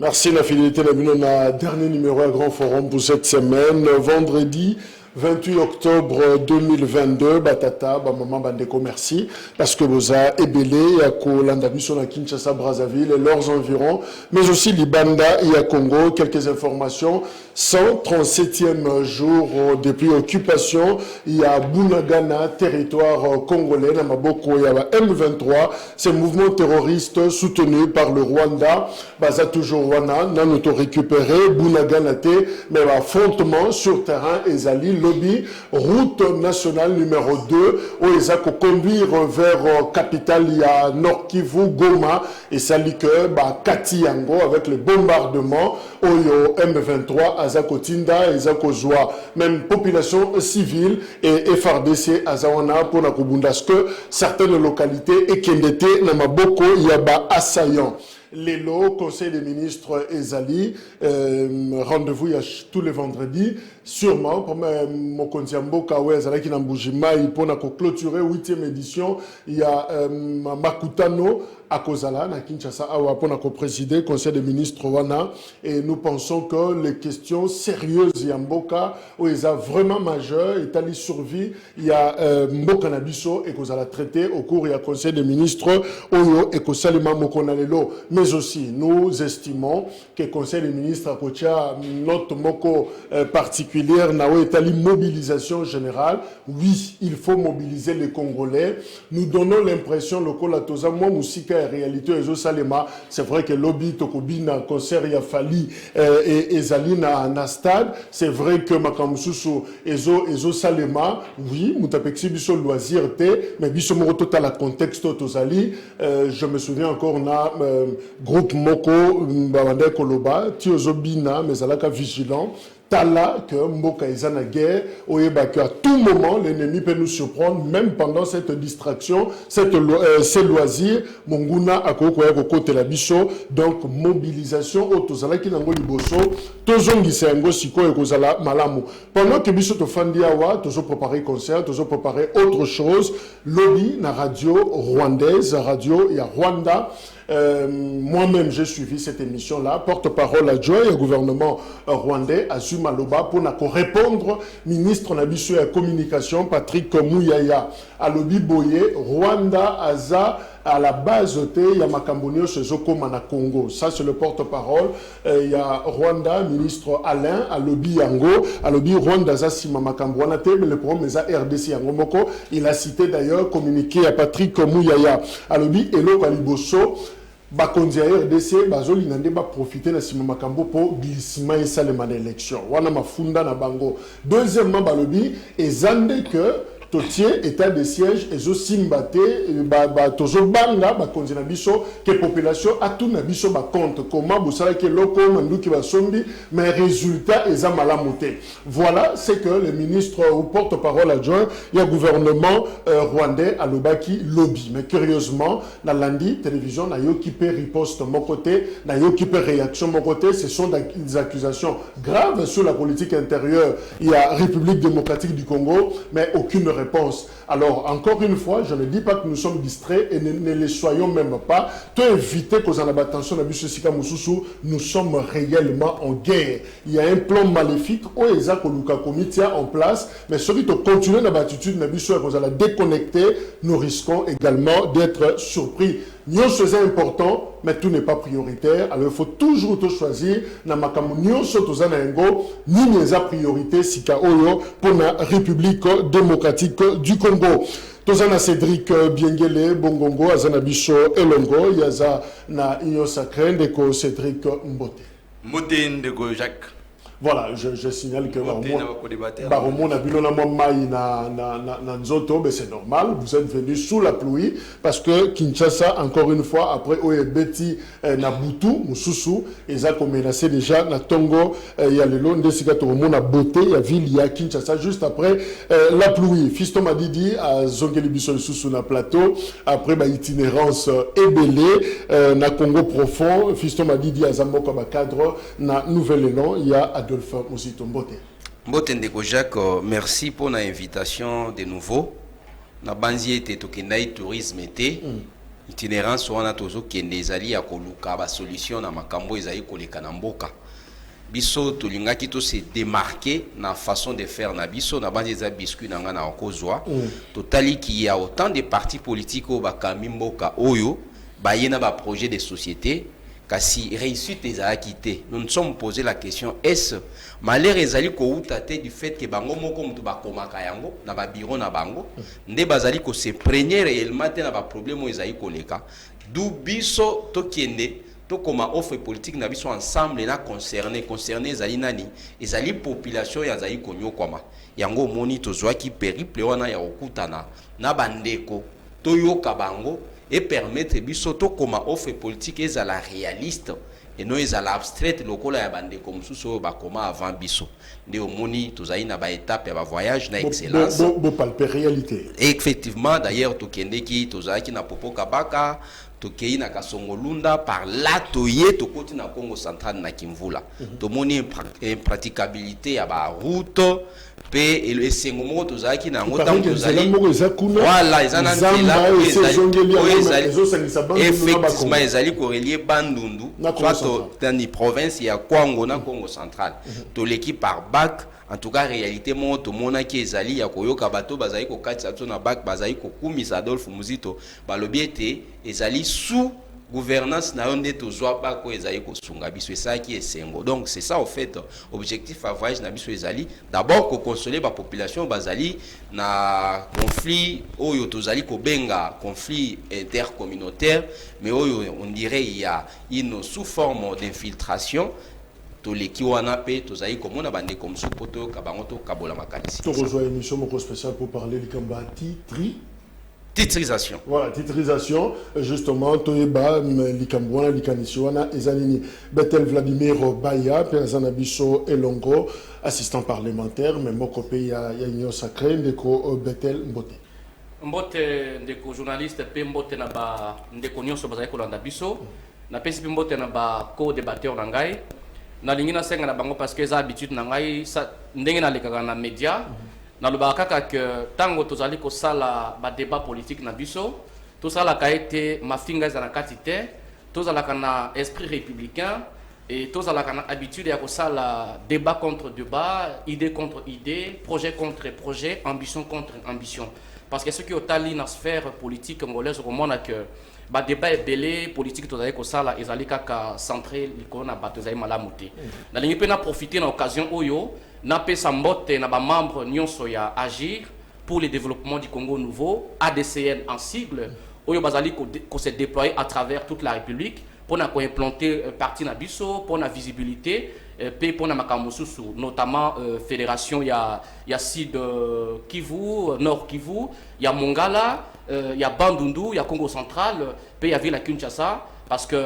Merci la fidélité de la dernier numéro à Grand Forum pour cette semaine. Vendredi 28 octobre 2022, Batata, Maman Bandeko, merci. Parce que vous avez ébélé, Yako Landabuson à Kinshasa, Brazzaville et leurs environs, mais aussi Libanda et à Congo. Quelques informations. 137e jour depuis occupation, il y a Bunagana, territoire congolais, Namaboko, il y a M23, c'est un mouvement terroriste soutenu par le Rwanda. Baza toujours Rwanda, n'a récupéré Bunagana, mais affrontement sur terrain, Ezali, lobby, route nationale numéro 2, où ils ont conduire vers capitale, il y a Nord Kivu, Goma, et ça dit que Katiyango, avec le bombardement, Oyo M23, Azakotinda, Ezakozwa, même population civile et FRDC Azawana pour Nakubundas que certaines localités et Kendete, Namaboko, Yaba assaillants. L'élo, Conseil des ministres Ezali, rendez-vous tous les vendredis, sûrement, pour mon Kontiambo Kawe Ezali Nambujima, pour clôturer 8e édition, il y a Makutano à Kozala, à Kinshasa, pour présider le Conseil des ministres Wana, et nous pensons que les questions sérieuses Yamboka, où ils sont vraiment majeures, Italie survie, il y a Mboka Nabiso et Kozala traité au cours du Conseil des ministres Oyo et Kosalima Mokonalelo. Mais aussi, nous estimons que le Conseil des ministres a coaché notre moko particulière, Naou Italie mobilisation générale. Oui, il faut mobiliser les Congolais. Nous donnons l'impression, le Kolatoza, moi, Moussika, en réalité, Salema, c'est vrai que lobby, Tokobina, concert, Yafali et Zalina na stade. C'est vrai que Makamususu, Ezo Salema, oui, Moutapexi, Bisso loisir, mais Bisso Moroto, la contexte, Tozali. Je me souviens encore, on a groupe Moko, Mbawande Koloba, Tiozobina, mais Alaka vigilant. Tala que Mboka est en guerre, qu'à tout moment l'ennemi peut nous surprendre, même pendant cette distraction, ces loisirs, Monguna a côté la bicho, donc mobilisation au Tozala qui n'ango liboso, Tozongi Sengo Siko et Kozala Malamu. Pendant que bicho to fandiawa, Tozo préparé concert, Tozo préparé autre chose, lobby na radio rwandaise, radio il y a Rwanda. Moi-même, j'ai suivi cette émission-là. Porte-parole adjoint au gouvernement rwandais, Azuma Loba, pour répondre, ministre Nabiso et communication, Patrick Mouyaya, à Lobi Boye, Rwanda, Aza, à la base, il y a Makambonio chez Zokoma na Congo. Ça, c'est le porte-parole. Il y a Rwanda, ministre Alain, à Lobi Yango, à Lobi Rwanda, Zasima Makambouana, mais le problème est à RDC Yango Moko. Il a cité d'ailleurs, communiqué à Patrick Mouyaya, à Lobi Elo Kaliboso. Bakonzi ya RDC bazoli nande ba profiter na sima makambo pour glissement et salema d'élection wana mafunda na bango. Deuxièmement balobi ezande que totier état de siège ezo simbate tozo banga bakonzi na biso que population a tout na biso ba compte comment bosala ke loko manduki ba sombi mais résultat eza malamuté. Voilà c'est que le ministre ou porte-parole adjoint il y a gouvernement rwandais à Lobaki lobby. Mais curieusement na lundi télévision na yo qui peut riposte mon côté na yo qui peut réaction mon côté, ce sont des accusations graves sur la politique intérieure. Il y a République démocratique du Congo mais aucune réponse. Alors, encore une fois, je ne dis pas que nous sommes distraits et ne les soyons même pas. Tu as évité que en attention nous sommes réellement en guerre. Il y a un plan maléfique où Ezako Luka Komitia en place, mais celui qui continue dans l'attitude de la déconnecter, nous risquons également d'être surpris. Nous c'est important, mais tout n'est pas prioritaire. Alors il faut toujours te choisir. Namakamu nous sotozana engo ni les priorité sika oyo pour la République démocratique du Congo. Tozana Cédric Biengele Bongongo azana biso elongo yaza na Union Sacrée ndeko Cédric Mbote. Mbote ndeko Jacques. Voilà, je signale que Baromon a bilona mamai na nzoto, mais c'est normal. Vous êtes venu sous la pluie parce que Kinshasa, encore une fois, après Oyebeti Nabutu, Mususu, ils ont menacé déjà na Tongo, il y a le long de Sigatoromon à Beauté, il y a ville, il y a Kinshasa, juste après la pluie. Fiston m'a dit à Zongeli Bissol Susu na plateau, après ma itinérance ébélée, na Congo profond, Fiston m'a dit à Zamboka cadre, na Nouvelle-Élan, il y a Adolphe Mosito Mbote. Mbote Ndeko Jacques, merci pour l'invitation de nouveau. Na banzi était tokendai tourisme été. itinérance wana tozokende ezali ya koluka basolution na makambo ezali koleka na mboka biso tolingaki se démarquer na façon de faire na biso na bandi eza biscuit na nga na okozwa totali ki ya autant de partis politiques oyo bakambi mboka oyo baye na baprojet de société kasi réussite ezalaki te. Nous nous sommes posé la question, est-ce malheur ezali kouta te du fait que bango moko mutu bakomaka yango na ba bureau na bango nde bazali ko se prenier réellement te na ba problème oyo ezali koleka d'où biso tokende tokoma offre politique na biso ensemble na concerné ezali nani ezali population ya zali konyokwama yango moni tozwaki périple wana ya okutana na bandeko toyoka bango et permettre biso tokoma offre politique ezala réaliste et non ezala abstraite lokola ya bandeko mususu bakoma avant biso nde omoni tozali na ba étape ya ba voyage na excellence bo palper réalité. Et effectivement d'ailleurs tokendeki tozalaki na Popo Kabaka tokei na Kasongolunda par là toye tokoti na Congo central na Kimvula tomoni impraticabilité ya ba route pe esengo moko tozalaki na ngo tango tozali voilà ezana nzela effectivement ezali korelie Bandundu soit dans la province ya Kwango na Congo central to l'équipe par bac. En tout cas, réalité, mon tout mon qui ezali ya koyoka bato bazali ko katisa to na bac bazali ko kumisa Adolphe Muzito balobiete ezali sous gouvernance na yonde to zwa ba ko ezali ko sunga biso et ça qui est sengo. Donc c'est ça au fait objectif à voyage na biso ezali d'abord ko consoler ba population bazali na conflit oyo tozali ko benga conflit intercommunautaire mais oyo on dirait il y a une sous forme d'infiltration. Tous les qui wana pe tozali komona bande comme sopoto kabangoto kabola makanisi. To rejoint émission moko spéciale pour parler du combat titrisation. Voilà, titrisation justement toyeba likambwana likaniswana ezanini Betel Vladimir Baya persona biso elongo assistant parlementaire mais moko pe ya union sacrée ndeko Betel Mbote ndeko journaliste pe mbote na ba ndeko nyonso bazali kolanda biso na pesi pe mbote na ba co-débatteur na ngai na lingina senga na bango parce que za habitude na ngai ndenge na lekaka na média na lobaka kaka que tango tozali ko sala ba débat politique na biso to sala ka été mafinga za na katite to sala kana esprit républicain et to sala kana habitude ya ko sala débat contre débat, idée contre idée, projet contre projet, ambition contre ambition parce que ce qui est tali na sphère politique congolaise au monde que ba débat est belé politique to ko sala ezali kaka centré likolo na bato ezali malamu te na lingi pe na profiter na occasion oyo na pesa mbote na ba membre nyonso ya agir pour le développement du Congo nouveau ADCN en sigle oyo bazali ko se déployer à travers toute la République pour na ko implanter parti na biso pour na visibilité pe pour na makamususu notamment fédération ya Sud Kivu Nord Kivu ya Mongala ya Bandundu ya Congo central pe ya ville à Kinshasa parce que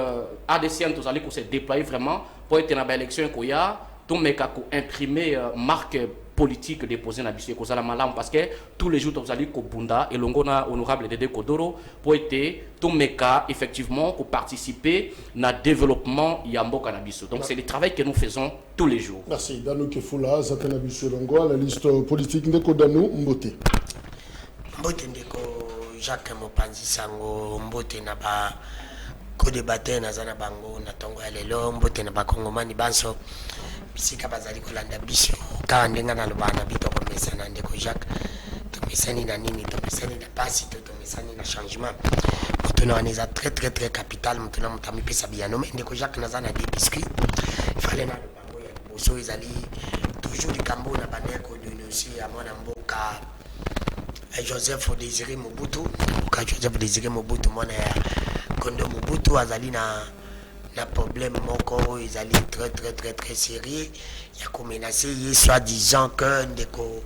ADCN tous allez ko se déployer vraiment pour être na ba élection ko ya to meka ko imprimer marque politique déposée na biso ko sala malamu parce que tous les jours tous allez ko bunda et longona honorable Dédé Kodoro pour être to meka effectivement ko participer na développement ya mboka na biso. Donc c'est le travail que nous faisons tous les jours. Merci Danou Kefula Zatana biso longo la liste politique ndeko Danou Mbote. Mbote ndeko Jacques Mopanzi sango mbote na ba co-débatteur na zana bango na tongo ya lelo mbote na ba kongomani banso bisika bazali kolanda biso ka ndenga na lobana bito komesana ndeko Jacques to mesani na nini to mesani na pasi to mesani na changement mutuna aniza très capital mutuna mutami pesa biano ndeko Jacques na zana di biscuit fallait na bango ya boso ezali toujours likambo na baneko d'union ya mwana mboka Joseph Désiré Mobutu ka Joseph Désiré Mobutu mwana ya Kondo Mobutu azali na problème moko ezali très sérieux ya ko menacer ye soi-disant que ndeko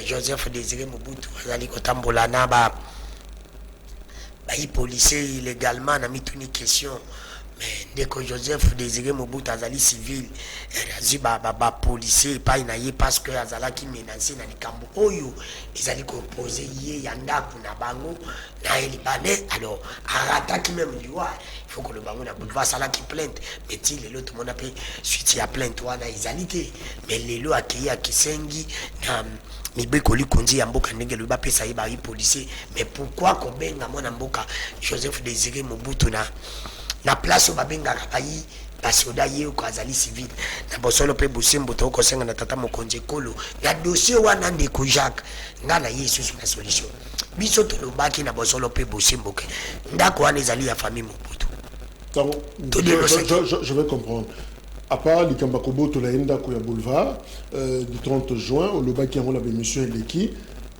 Joseph Désiré Mobutu azali ko tambola na ba policier illégalement na mituni question ndeko Joseph Désiré Mobutu azali civil azwi policier epai na ye parce que azalaki menacé na likambo oyo ezali kopose ye ya ndako na bango na ye libanais. Alors arataki même liwa il faut que le bango na boulevard asalaki plainte mais ti lelo tomona mpe suite ya plainte wana ezali te mais lelo akei akisengi na mibekoli konzi ya mboka ndenge lobi bapesa ye bari policier. Mais pourquoi kobenga mwana mboka Joseph Désiré Mobutu na place oyo babengaka bayi basoda ye ko azali civil na bosolo mpe bosembo to kosenga na tata mokonzi ekolo na dossier wana ndeko Jacques nga na ye susu na solution biso tolobaki na bosolo mpe bosembo ke ndako wana ezali ya famille Mobutu. Je vais comprendre. À part les Kambakobo, tu l'as ya boulevard du 30 juin, au Loba qui a la émission Eleki.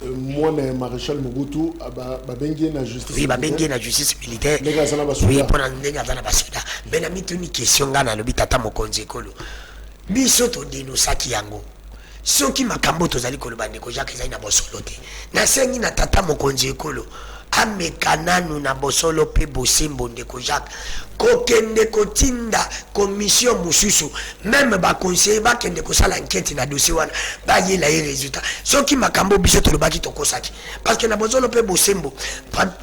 Moi, le maréchal Mobutu, babengi na justice. Oui, babengi na justice militaire. Oui, pour ndenga zana basoda. Ben ami tuni question ngana lobi tata mokonzi ekolo. Biso to denosaki yango. Soki makambo tozali koloba ndeko Jacques ezali na bosolo te. Na sengi na tata mokonzi ekolo. Amekananu na bosolo pe bosembo ndeko Jacques kokende kotinda commission mususu même ba conseiller ba kende ko sala enquête na dossier wana ba yela ye résultat soki makambo biso tolobaki tokosaki parce que na bosolo pe bosembo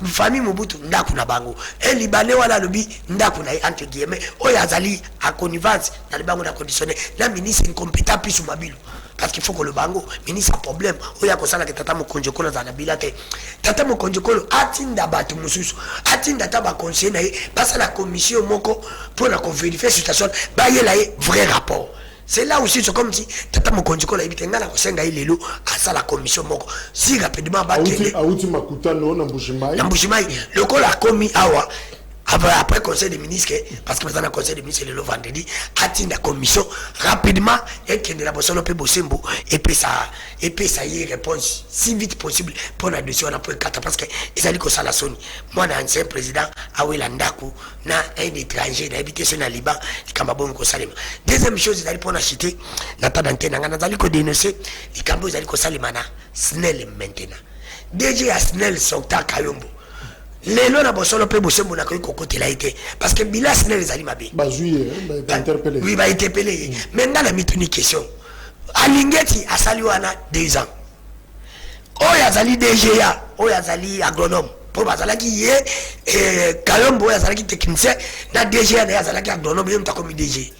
famille Mobutu ndako na bango elibale wala lobi ndako na entre guillemets oyo azali a connivence na libango na conditionné la ministre incompétent pisu mabilu parce qu'il faut que le bango ministre a problème oya ko sala ke tata mokonzi kolo za na bilate tata mokonzi kolo atinda batu mususu atinda taba conseiller na ye basa la commission moko pour la vérifier situation ba yela ye vrai rapport. C'est là aussi c'est comme si tata mokonzi kolo ibite ngala ko senga ilelo asa la commission moko si rapidement ba kende auti makuta no na Mbushimai le col a commis awa après conseil des ministres parce que maintenant conseil des ministres le vendredi atteint la commission rapidement et qu'il la bossolo pe bosembo et puis ça y réponse si vite possible pour la dossier on a pour 4 parce que ils allaient que ça la soni moi l'ancien président Awela Ndaku na un étranger d'habiter sur le Liban Kambabon ko salima. Deuxième chose ils allaient pour acheter na tadante na ngana zali ko dénoncer les Kambo ils allaient ko salima na Snell maintenant DJ Snell Sokta Kayombo lelo na bosolo pe bosembo na koyi kokotela ite parce que bilas ne les ali mabe bazui ba interpellé oui ba interpellé maintenant la mituni question alingeti asali wana 2 ans oya azali DGA oya azali agronome pour bazalaki ye Kalombo oya azalaki technicien na DGA na azalaki agronome yemta komi DG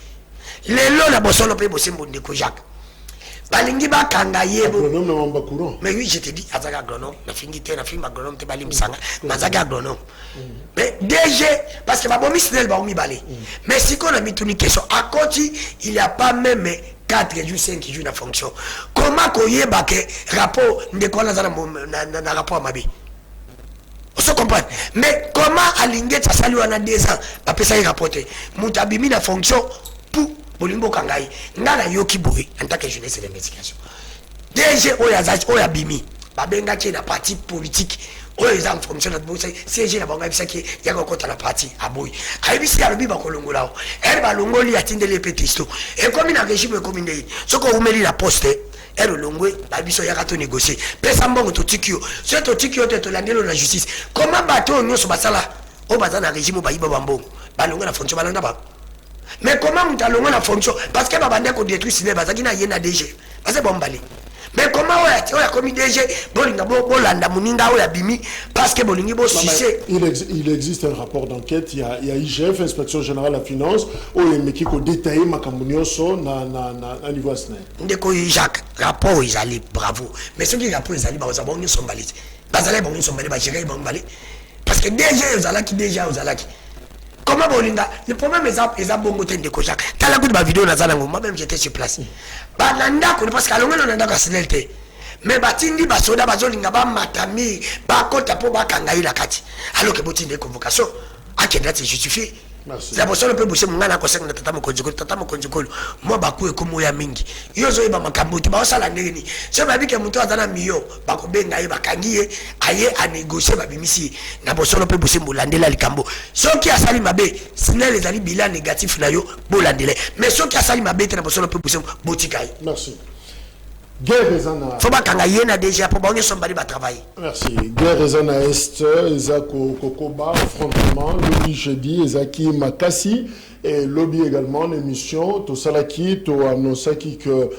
lelo na bosolo pe bosembo ndeko Jacques balingi bakanga yebo agronome na mamba courant mais oui je te dis azaka agronome na fingi te na film agronome te bali misanga mazaka agronome mais DG parce que babomi Snell ba omi balé mais si qu'on a mis une question à côté il y a pas même 4 jours 5 jours na fonction comment koyeba ke rapport ndeko na na rapport mabe on se comprend mais comment alinget ça sali wana 2 ans ba pesa y rapporter mutabimi na fonction pour bolingo kangai ngana yoki boy en tant que jeunesse d'investigation DG oya bimi babenga ki na parti politique oyo eza en fonction de bosse CG na banga bisaki ya ko kota na parti aboy ayibisi ya lobi ba kolongola elle ba longoli atindele petisto et comme na régime comme ndei soko umeli la poste elle longwe ba biso ya kato négocier pesa mbongo to tikio so to tikio te to landelo na justice comment bato nyoso basala o bazana régime ba yiba bambongo ba longa na fonction balanda ba. Mais comment on a la fonction parce que babande ko détruire ciné bazaki na yena DG parce que bombalé mais comment on a commis DG bolinga bolanda muninga oya bimi parce que bolingi bo succès il existe un rapport d'enquête il y a IGF inspection générale la finance où les mecs ko détailler makambo so na niveau SNEL ndeko Jacques rapport ils allaient bravo mais ceux qui rapport ils allaient ba bongo sombali bazala bongo sombali ba gérer bongo balé parce que DG ils allaient qui déjà ils allaient comment bolinga le problème est bongo te ndeko Jacques tala coup de ma vidéo nazala ngo moi même j'étais sur place ba nanda ko parce que alonga nanda ka Snell te mais batindi basoda bazolinga ba matami ba kota po ba kangaila kati alors que botinde convocation akenda te justifier la bosolo pe bose mungana ko senga tata mokonzi kolo mo bakuye ko moya mingi yozo iba makambo te ba osala ndeni so ba bike muto azana miyo ba ko benga ye bakangiye aye a négocier ba bimisi na bosolo pe bose mulandela likambo soki asali mabe Snell ezali bilan négatif na yo bolandele mais soki asali mabe te na bosolo pe bose botikai. Merci. guerre ezana faut bakanga yena déjà pour ba nyonso mbali ba travailler. Merci. Guerre ezana est ezako kokoba affrontement lobby jeudi ezaki makasi et lobby également une émission to salaki to annosaki que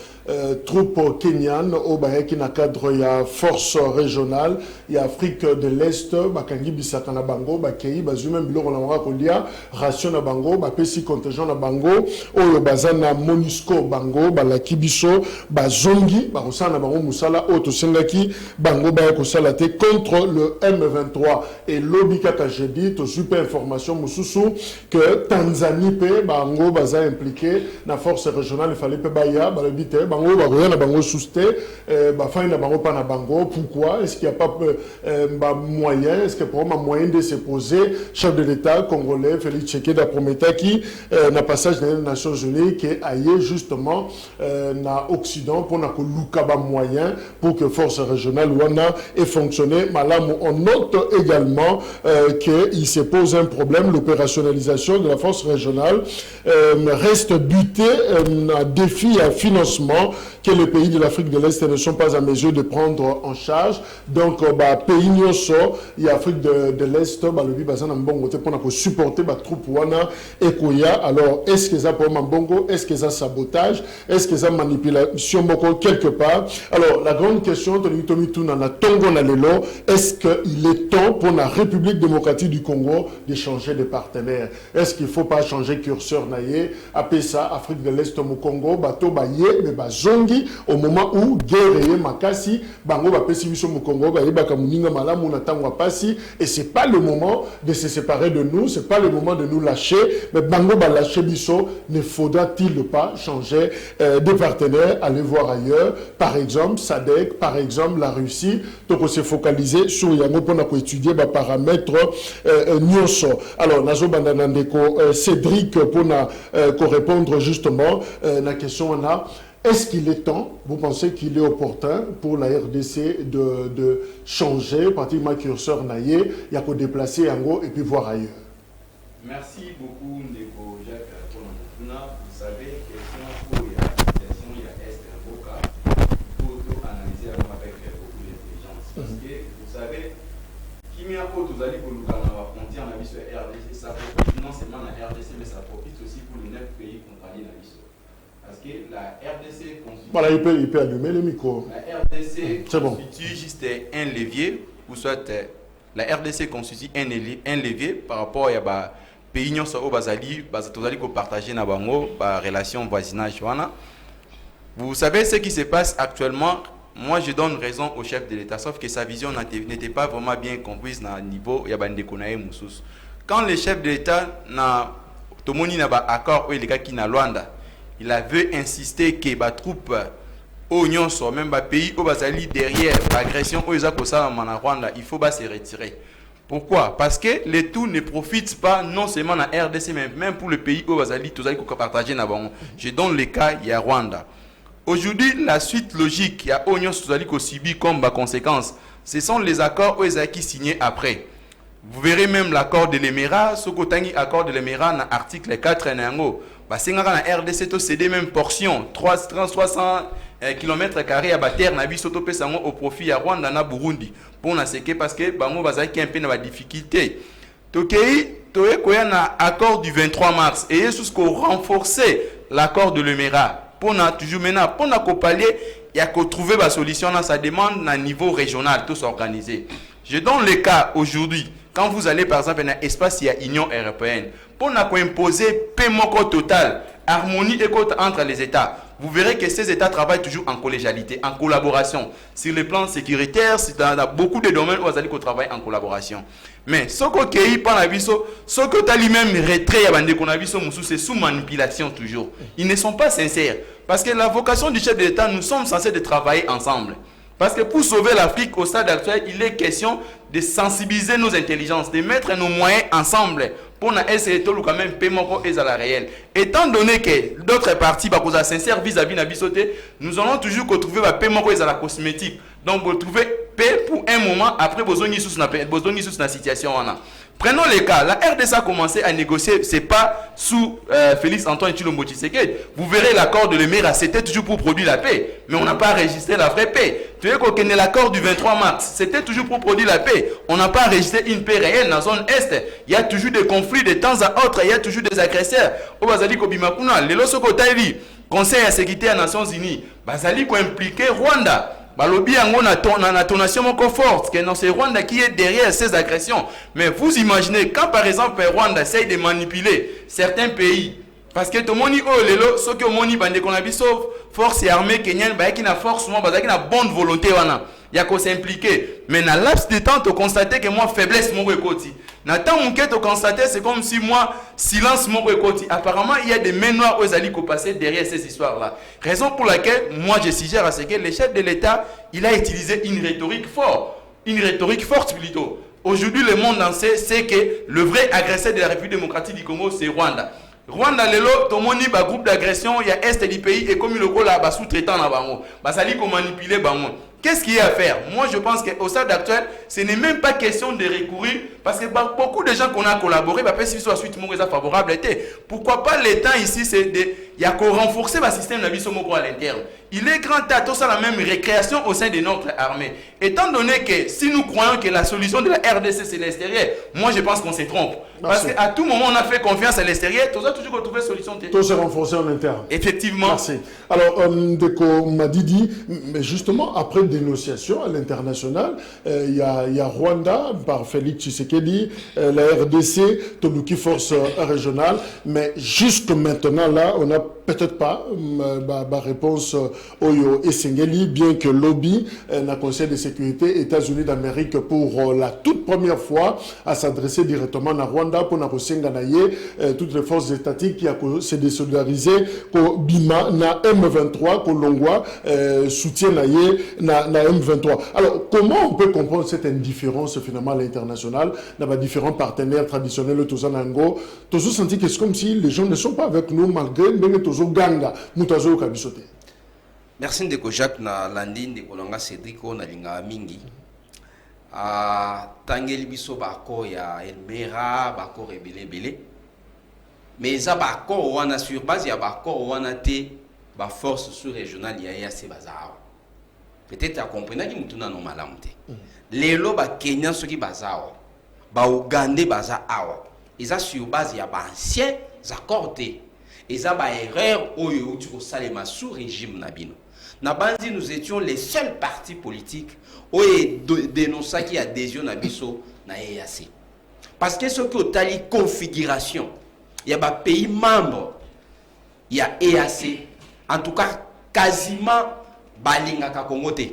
troupes kenyanes au bayaki na cadre ya force régionale ya Afrique de l'Est bakangi bisaka na bango bakei bazuma biloko na mwa kolia ration na bango bapesi contingent na bango oyo bazana MONUSCO bango balaki biso bazongi bakosala na bango musala oyo tosengaki bango baya kosala te contre le M23 et lobby kaka jeudi to super information mususu que Tanzanie pe bango baza impliqué na force régionale il fallait pe baya balobi te bango bakoya na bango souste bafai na bango pa na bango pourquoi est-ce qu'il y a pas moyen est-ce que pour un moyen de se poser chef de l'État congolais Félix Tshisekedi prometaki na passage des Nations Unies qui aille justement na Occident pour na koluka ba moyen pour que force régionale wana ait fonctionné malamu. On note également qu'il se pose un problème, l'opérationnalisation de la force régionale reste butée à défi à financement que les pays de l'Afrique de l'Est ne sont pas en mesure de prendre en charge. Donc, pays nyonso, il y a Afrique de l'Est, le bi bazana mbongo te pour supporter ba troupe wana ekoya. Alors, est-ce que ça pour mbongo, est-ce que ça sabotage, est-ce que ça manipulation boko quelque part? Alors, la grande question de l'Itomituna na Tongo na lelo, est-ce qu'il est temps pour la République démocratique du Congo de changer de partenaire? Est-ce qu'il ne faut pas changer curseur naïe, appeler ça Afrique de l'Est au Congo, bato baye, mais bazongi au moment où guerre makasi, bango ba pesi biso mu Congo, ba yeba kamuninga malamu na tangwa pasi, et c'est pas le moment de se séparer de nous, c'est pas le moment de nous lâcher, mais bango ba lâcher biso, ne faudra-t-il pas changer de partenaire, aller voir ailleurs, par exemple SADC, par exemple la Russie, donc on s'est focalisé sur yango pour étudier les paramètres nyonso. Alors nazo bandanandeko Cédric pour répondre justement la question on a. Est-ce qu'il est temps, vous pensez qu'il est opportun pour la RDC de changer, pratiquement curseur naïe, il y a qu'à déplacer Yango et puis voir ailleurs? Merci beaucoup, Ndeko Jacques, pour nous. Vous savez, question où il y a Est et Boka, il faut analyser avec beaucoup d'intelligence. Parce que, vous savez, qui m'a dit que vous allez pour la frontière en sur RDC, ça profite non seulement la RDC, mais ça profite aussi pour les 9 pays compagnies dans l'histoire. Parce que la RDC constitue... Voilà, il peut allumer le micro. La RDC constitue juste un levier, ou soit la RDC constitue un levier par rapport à pays nyonso au bazali tozali ko partager na bango ba relation voisinage wana. Vous savez ce qui se passe actuellement. Moi je donne raison au chef de l'État, sauf que sa vision n'était pas vraiment bien comprise na niveau ya bandeko na mususu. Quand le chef de l'État na tomoni na ba accord ou les gars qui na Luanda, il avait insisté que ba troupe au nyonso même ba pays au bazali derrière l'agression au za ko sala na Rwanda, il faut pas se retirer. Pourquoi? Parce que les tout ne profitent pas non seulement dans la RDC, mais même pour le pays où vous allez partager. Je donne le cas, il y a Rwanda. Aujourd'hui, la suite logique, il y a Oignon Suzali qui subit comme conséquence. Ce sont les accords où ils ont signés après. Vous verrez même l'accord de l'Émirat, ce que l'accord de l'Émirat dans l'article 4 et nango. C'est dans la RDC, c'est des mêmes portions, 300 km² à terre na biso to pesa au profit à Rwanda na Burundi pour na seke parce que bango bazaki un peu na difficulté tokei toye koya na accord du 23 mars et Jesus ko renforcer l'accord de l'Émirat pour na toujours maintenant pour na ko pallier il y a ko trouver ba solution dans sa demande na niveau régional tout s'organiser. Je donne le cas aujourd'hui quand vous allez par exemple dans espace il y a Union européenne pour na ko imposer paiement total harmonie et entre les États. Vous verrez que ces États travaillent toujours en collégialité, en collaboration. Sur le plan sécuritaire, dans beaucoup de domaines où vous allez travailler en collaboration. Mais ce que par la viso, ce que tu as lui-même retrait à bande qu'on a vu c'est sous manipulation toujours. Ils ne sont pas sincères. Parce que la vocation du chef de l'État, nous sommes censés de travailler ensemble. Parce que pour sauver l'Afrique au stade actuel, il est question de sensibiliser nos intelligences, de mettre nos moyens ensemble pour essayer de quand même paiement et à la réelle. Étant donné que d'autres parties, parce que sincère vis-à-vis de bisoté, nous allons toujours trouver un paiement et à la cosmétique. Donc vous trouvez paix pour un moment après besoin de la situation. Prenons les cas. La RDC a commencé à négocier, c'est pas sous Félix Antoine Tshilombo Tshisekedi. Vous verrez l'accord de l'Emira, c'était toujours pour produire la paix. Mais on n'a pas enregistré la vraie paix. Tu vois qu'on est l'accord du 23 mars, c'était toujours pour produire la paix. On n'a pas enregistré une paix réelle dans la zone Est. Il y a toujours des conflits de temps à autre, il y a toujours des agresseurs. Au Bazali Kobimakuna, les Losoko Taïli, Conseil de sécurité des Nations Unies, Bazali ko impliqué Rwanda. Balobi yango na tonation moko forte que non c'est Rwanda qui est derrière ces agressions. Mais vous imaginez quand par exemple Rwanda essaye de manipuler certains pays parce que to moni o lelo soki o moni bande qu'on a biso force armée kenyane ba qui na force moi ba qui na bonne volonté wana ya ko s'impliquer mais na laps de temps to constater que moi faiblesse mon ekoti na temps mon to constater c'est comme si moi silence mon ekoti apparemment il y a des mains noires aux alliés qui passer derrière ces histoires là raison pour laquelle moi je suggère à ce que le chef de l'État il a utilisé une rhétorique forte plutôt. Aujourd'hui le monde entier sait que le vrai agresseur de la République démocratique du Congo c'est Rwanda. Rwanda lelo tomoni ba groupe d'agression il y a est du pays et comme le ko là ba sous-traitant na bango ba sali ko manipuler bango. Qu'est-ce qu'il y a à faire? Moi, je pense qu'au stade actuel, ce n'est même pas question de recourir parce que beaucoup de gens qu'on a collaboré, si soit suite favorable, pourquoi pas l'État ici, il y a qu'à renforcer le système de à l'interne. Il est grand temps tout ça la même récréation au sein de notre armée. Étant donné que si nous croyons que la solution de la RDC c'est l'extérieur, moi je pense qu'on se trompe. Parce qu'à tout moment on a fait confiance à l'extérieur, on a toujours retrouvé solution. Tout se renforcer en interne. Effectivement. Merci. Alors, Ndeko m'a dit, mais justement après dénonciation à l'international, il y a Rwanda par Félix Tshisekedi, la RDC, Tobuki Force régionale, mais jusque maintenant là, on n'a peut-être pas ma réponse Oyo Esengeli, bien que lobby le Conseil de sécurité États-Unis d'Amérique pour la toute première fois à s'adresser directement à Rwanda pour toutes les forces étatiques qui se désolidariser ko bima na M23 ko longwa soutien na M23. Alors comment on peut comprendre cette indifférence finalement à l'international dans différents partenaires traditionnels tous en Ango tous senti que c'est comme si les gens ne sont pas avec nous malgré même tous ganga mutazo kabisote. Merci Ndeko Jacques na landine de kolanga Cédrico na linga mingi tangeli biso bako ya Elmera bako rebele mais ça bako wana sur base ya bako wana te ba force sous-régionale ya EAC bazao peut-être à comprendre ki mutuna no malamu te lelo ba Kenya soki bazao ba Uganda baza awa eza sur base ya ba anciens accords te eza ba erreur oyo uti ko salema sous régime na bino. Nabandi, nous étions les seuls partis politiques où dénonçaient qu'il y a adhésion à Bisso na EAC. Parce que ce qui est la configuration, il y a des pays membres, il y a EAC, en tout cas quasiment balinga Kongote.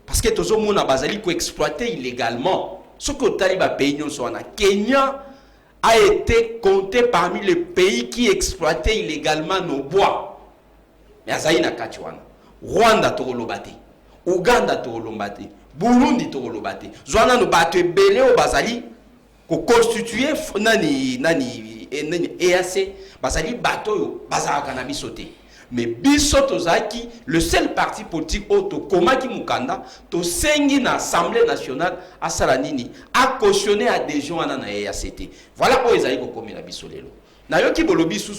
Parce que tout le monde a basali ko exploiter illégalement. Ce qui est la pays Kenya a été compté parmi les pays qui exploitaient illégalement nos bois. Mais Azaïna Kachwana. Rwanda tolobate, Uganda tolobate, Burundi tolobate. Zwana no bate belé au bazali ko constituer nani EAC bazali bato yo bazala kana soté. Mais biso tozaki le seul parti politique auto komaki mukanda to sengi na Assemblée nationale asala nini a cautionné adhésion na EACT. Voilà où ezali ko komela biso lelo. Na yo ki bolobi sous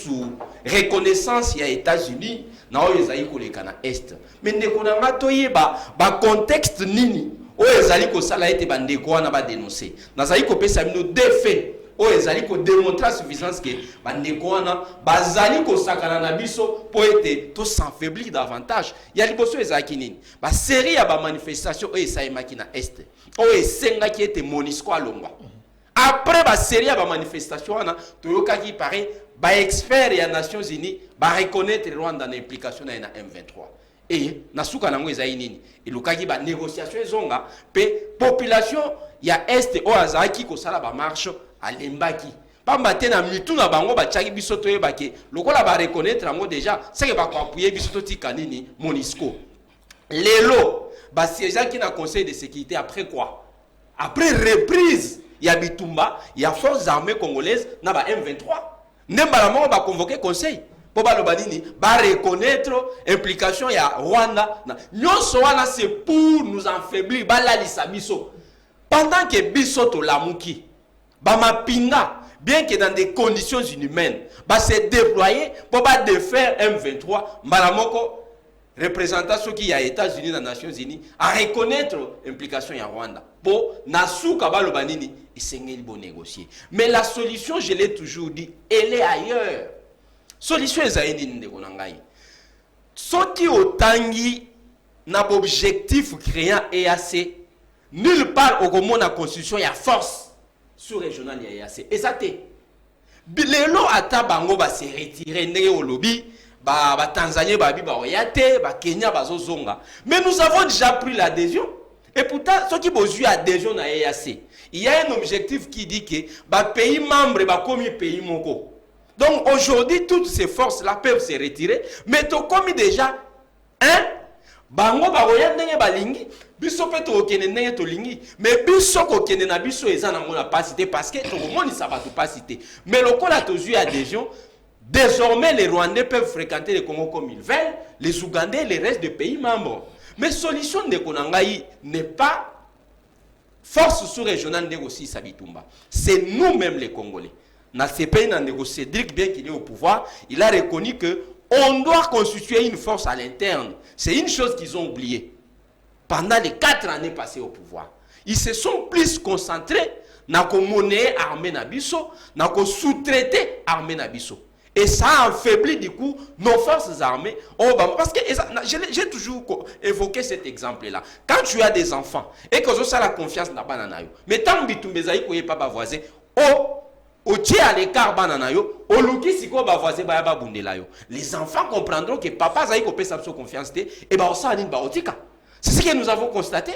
reconnaissance ya États-Unis na o ezali ko leka na est mais ndeko na ngato yeba ba contexte nini o ezali ko sala ete bandeko wana ba dénoncer na zali ko pesa mino deux faits o ezali ko démontrer suffisance que bandeko wana bazali ko sakana na biso po ete to s'affaiblir davantage ya liboso ezaki nini ba série ya ba manifestation o esaimaki na est o esenga ki ete MONUSCO alongwa. Après la série de manifestations, Toyoka qui paraît, les experts des Nations Unies reconnaître le Rwanda dans l'implication de la M23. Et, Nasuka Nango Ezaïnini, et le cas qui va négociation, la population, il y a Est ou Azaki qui a marche à l'Embaki. Pas maintenant, Mitou na bango ba tchaki bisoto yebake. Le cas va reconnaître en déjà, c'est que va appuyer bisoto tikanini MONUSCO. Lelo, ba siège qui na Conseil de sécurité après quoi? Après reprise. Il y a Bitumba, il y a forces armées congolaises, il y a M23. Nembalamon va convoquer conseil. Pour reconnaître l'implication de Rwanda. C'est pour nous affaiblir. Pendant que Biso to Lamuki, Bamapinga, bien que dans des conditions inhumaines, se déployer pour défaire M23, Malamoko, représentant ceux qui y a États-Unis, dans les Nations Unies, à reconnaître l'implication de Rwanda. Pour Nassou Kabalo Banini, il s'est négocier. Mais la solution, je l'ai toujours dit, elle est ailleurs. Solution est ailleurs. Ce qui otangi n'a pas objectif créant EAC, nulle part au monde la constitution, il y a force sous-régionale il y a EAC. Et ça t'est. Les lots à Tabango va se retirer au lobby. Tanzanie, Oyate, Kenya, Zonga. Mais nous avons déjà pris l'adhésion. Et pourtant, ceux qui ont eu adhésion à EAC, il y a un objectif qui dit que les pays membres comme les pays mongo. Donc aujourd'hui, toutes ces forces-là peuvent se retirer. Mais tu comme déjà, bango baroyandenge balingi, biso pe to okene ndenge to lingi, mais biso ko kene na biso eza na mona pasité parce que to moni ça va tout pasité. Mais le kola to eu adhésion. Désormais, les Rwandais peuvent fréquenter le Congo comme ils veulent, les Ougandais, les restes des pays membres. Mais solution de Konangaï n'est pas force sous-régionale négocier Sabitumba. C'est nous-mêmes les Congolais. Dans ces pays, dans négocier, Cédric, bien qu'il est au pouvoir, il a reconnu qu'on doit constituer une force à l'interne. C'est une chose qu'ils ont oubliée. Pendant les 4 années passées au pouvoir, ils se sont plus concentrés dans la monnaie armée Nabiso, dans la sous-traité armée Nabiso. Et ça a affaibli du coup nos forces armées. Parce que j'ai toujours évoqué cet exemple-là. Quand tu as des enfants et que tu as la confiance dans bananayo, mais tant que tu ne pas voisin, tu es à l'écart bananayo, les enfants comprendront que papa a confiance et c'est ce que nous avons constaté.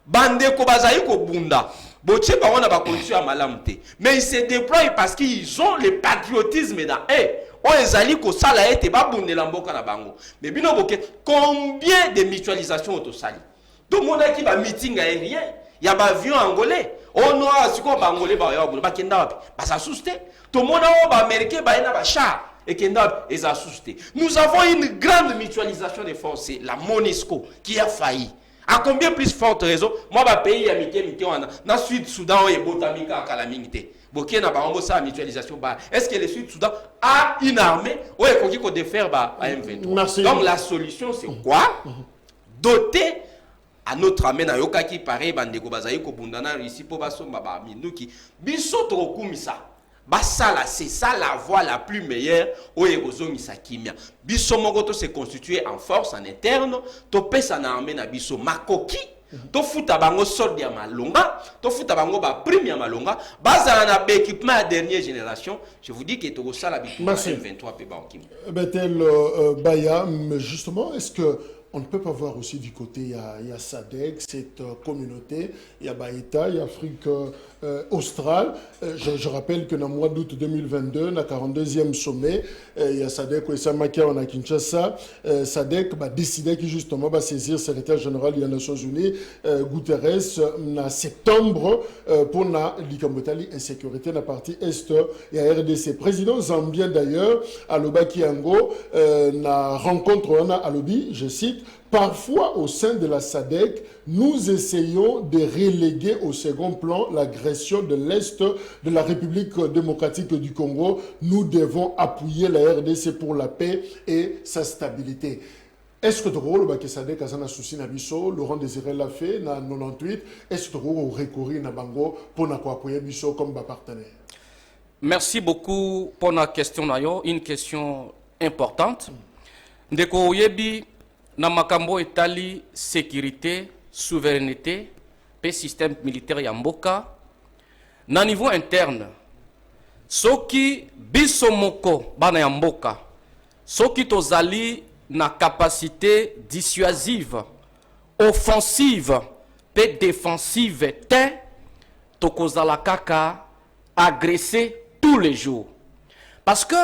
Bande ko bazayi ko bunda. Boche ba wana ba condition à malamte. Mais ils se déploient parce qu'ils ont le patriotisme dans eux. On ezali ko sala ete ba bundela mboka na bango. Mais bino boke combien de mutualisation auto sali. Tout le monde qui va meeting aérien, il y a ba avion angolais. On a siko ba angolais ba ya ba kenda wapi. Ba ça souste. Tout le monde ba américain ba ina ba char et kenda et ça souste. Nous avons une grande mutualisation des forces, la MONUSCO qui a failli. À combien plus forte raison, moi, je pays dans le Sud-Soudan, et Botamika, à Kalamingte. Burkina Faso, ça mutualisation. Est-ce que le Sud-Soudan a une armée ou est-ce qu'on peut faire à M23? Merci. Donc la solution, c'est quoi? Doter à notre armée, qui paraît, Bandeko Bazaï, Kobundana, ici, pour Basomba, Minuki, Bisotro Kumisa. C'est ça la voie la plus meilleure au Erozo Misakimia. Biso Mogoto se constituer en force en interne, to pesa na armée na biso makoki, to futa bango solde ya malonga, to futa bango ba prime ya malonga, baza na équipement à dernière génération. Je vous dis que to ça la bitu M23 pe ba okim. Betel Baya, justement, est-ce que on ne peut pas voir aussi du côté, il y a SADC, cette communauté, il y a Baïta, il y a Afrique australe. Je rappelle que dans le mois d'août 2022, dans le 42e sommet, il y a SADC et Samakia en Kinshasa. SADC a décidé que justement va saisir le secrétaire général des Nations Unies, Guterres, en septembre, pour la insécurité dans la partie est et la RDC. Président Zambien d'ailleurs, à Lobakiango, na rencontre à Lobi, je cite, parfois, au sein de la SADC, nous essayons de reléguer au second plan l'agression de l'Est de la République démocratique du Congo. Nous devons appuyer la RDC pour la paix et sa stabilité. Est-ce que tu as que SADC a un souci na biso, Laurent Désiré l'a fait, na 98, est-ce que tu as recourir na bango pour appuyer biso comme partenaire? Merci beaucoup pour la question, une question importante. Ndeko Yebi, na makambo etali sécurité, souveraineté, pe système militaire ya mboka, na niveau interne, soki biso moko bana ya mboka, soki tozali na capacité dissuasive, offensive, pe défensive te, tokozala kaka agresser tous les jours. Parce que,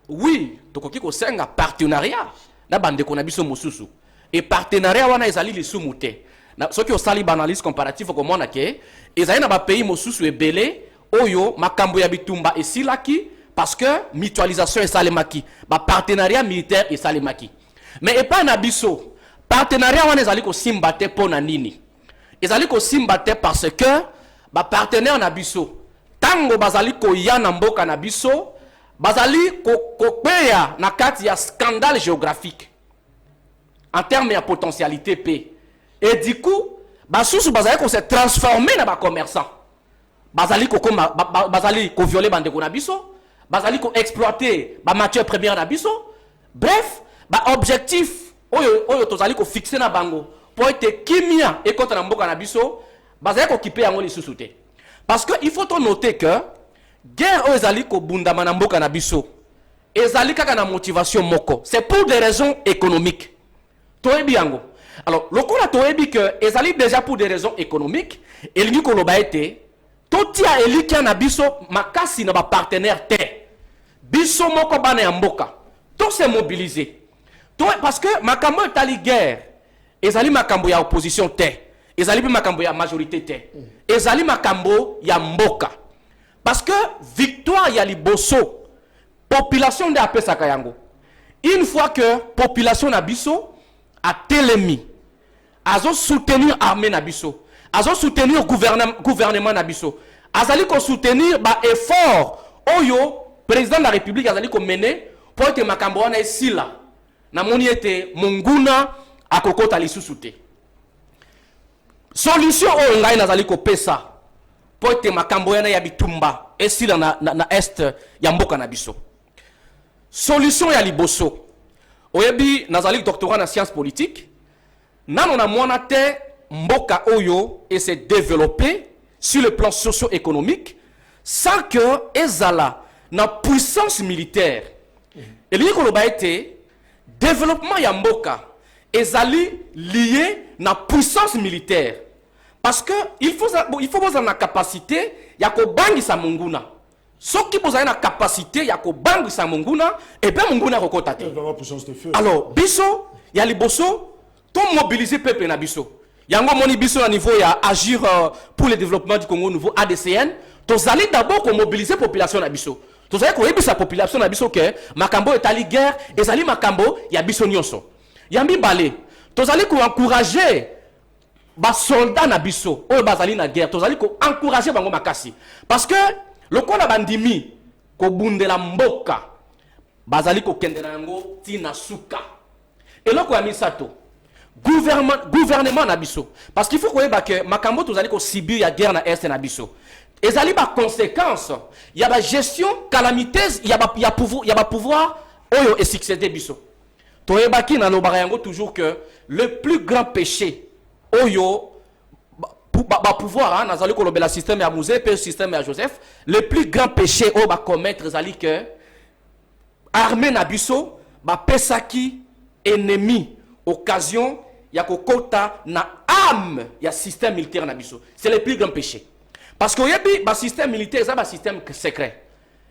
oui, tokoki kosenga partenariat, na bande ko na biso mosusu et partenariat wana ezali lisumu te na soki osali analyse comparative ko mona ke ezali na ba pays mosusu ebele oyo makambo ya bitumba esilaki parce que mutualisation esalemaki ba partenariat militaire esalemaki mais epa na biso partenariat wana ezali ko simba te pona nini ezali ko simba te parce que ba partenaire na biso tant tango bazali koya na mboka na biso bazali kopeya na kati ya scandale géographique en termes de potentialité P. Et du coup, basusu bazali ko se transformer na ba commerçant. Bazali ko violer bandeko na biso, bazali ko exploiter ba matière première na biso. Bref, ba objectif oyo tozali ko fixer na bango pour être kimia et contre na mboka na biso, bazali ko kipe yango lisusu te. Parce que il faut noter que guerre oyo ezali ko bundama na mboka na biso, ezali kaka na motivation moko. C'est pour des raisons économiques. Toyebi yango. Alors, lokola toyebi que ezali déjà pour des raisons économiques, elingi koloba ete totia elikia na biso makasi na ba partenaire te. Biso moko bana ya mboka. To se mobiliser. Parce que makambo etali guerre, ezali makambo ya opposition te. Ezali makambo ya majorité te. Ezali makambo ya mboka. Parce que victoire ya liboso, population de apesaka yango. Une fois que population na biso a telemi, azo soutenir armée nabiso, azo soutenir gouvernement nabiso, azali ko soutenir ba effort oyo président de la République azali ko mener pour que makambo wana esila na moni ete monguna akokota lisusu te. Solution oyo ngai nazali ko pesa pour que makambo wana ya bitumba esila na est ya mboka nabiso. Solution ya liboso oyebi nazali doctorat na sciences politiques. Nano na mwana te mboka oyo et se développer sur le plan socio-économique sans que ezala na puissance militaire. Et li ko loba ete développement ya mboka ezali lié na puissance militaire parce que il faut avoir la capacité ya ko bangisa monguna. Soki bozali na capacité ya ko bangisa monguna et bien monguna kokota te. Alors biso ya liboso to mobiliser peuple na biso. Yango moni biso na niveau ya agir pour le développement du Congo nouveau ADCN, tozali d'abord ko mobiliser population na biso. Tozali ko yebisa population na biso que makambo etali guerre ezali makambo ya biso nyonso. Yambi balé, tozali ko encourager ba soldats na biso oyo bazali na guerre, tozali ko encourager bango makasi parce que lokola bandimi ko bundela mboka bazali ko kendela yango tina suka. Et loko ya misato gouvernement na biso parce qu'il faut que makambo tozali ko subir ya guerre na est na biso ezali ba conséquence ya ba gestion calamiteuse ya ba pouvoir oyo et succéder biso toyebaki na lobaka yango toujours que le plus grand péché oyo ba pouvoir nazali ko lobela système ya Mouzé pe système ya Joseph, le plus grand péché oyo ba commettre ezali que armée na biso ba pesaki ennemi occasion ya kokota na âme ya système militaire na biso. C'est le plus grand péché. Parce que yebi ba système militaire ça ba système secret.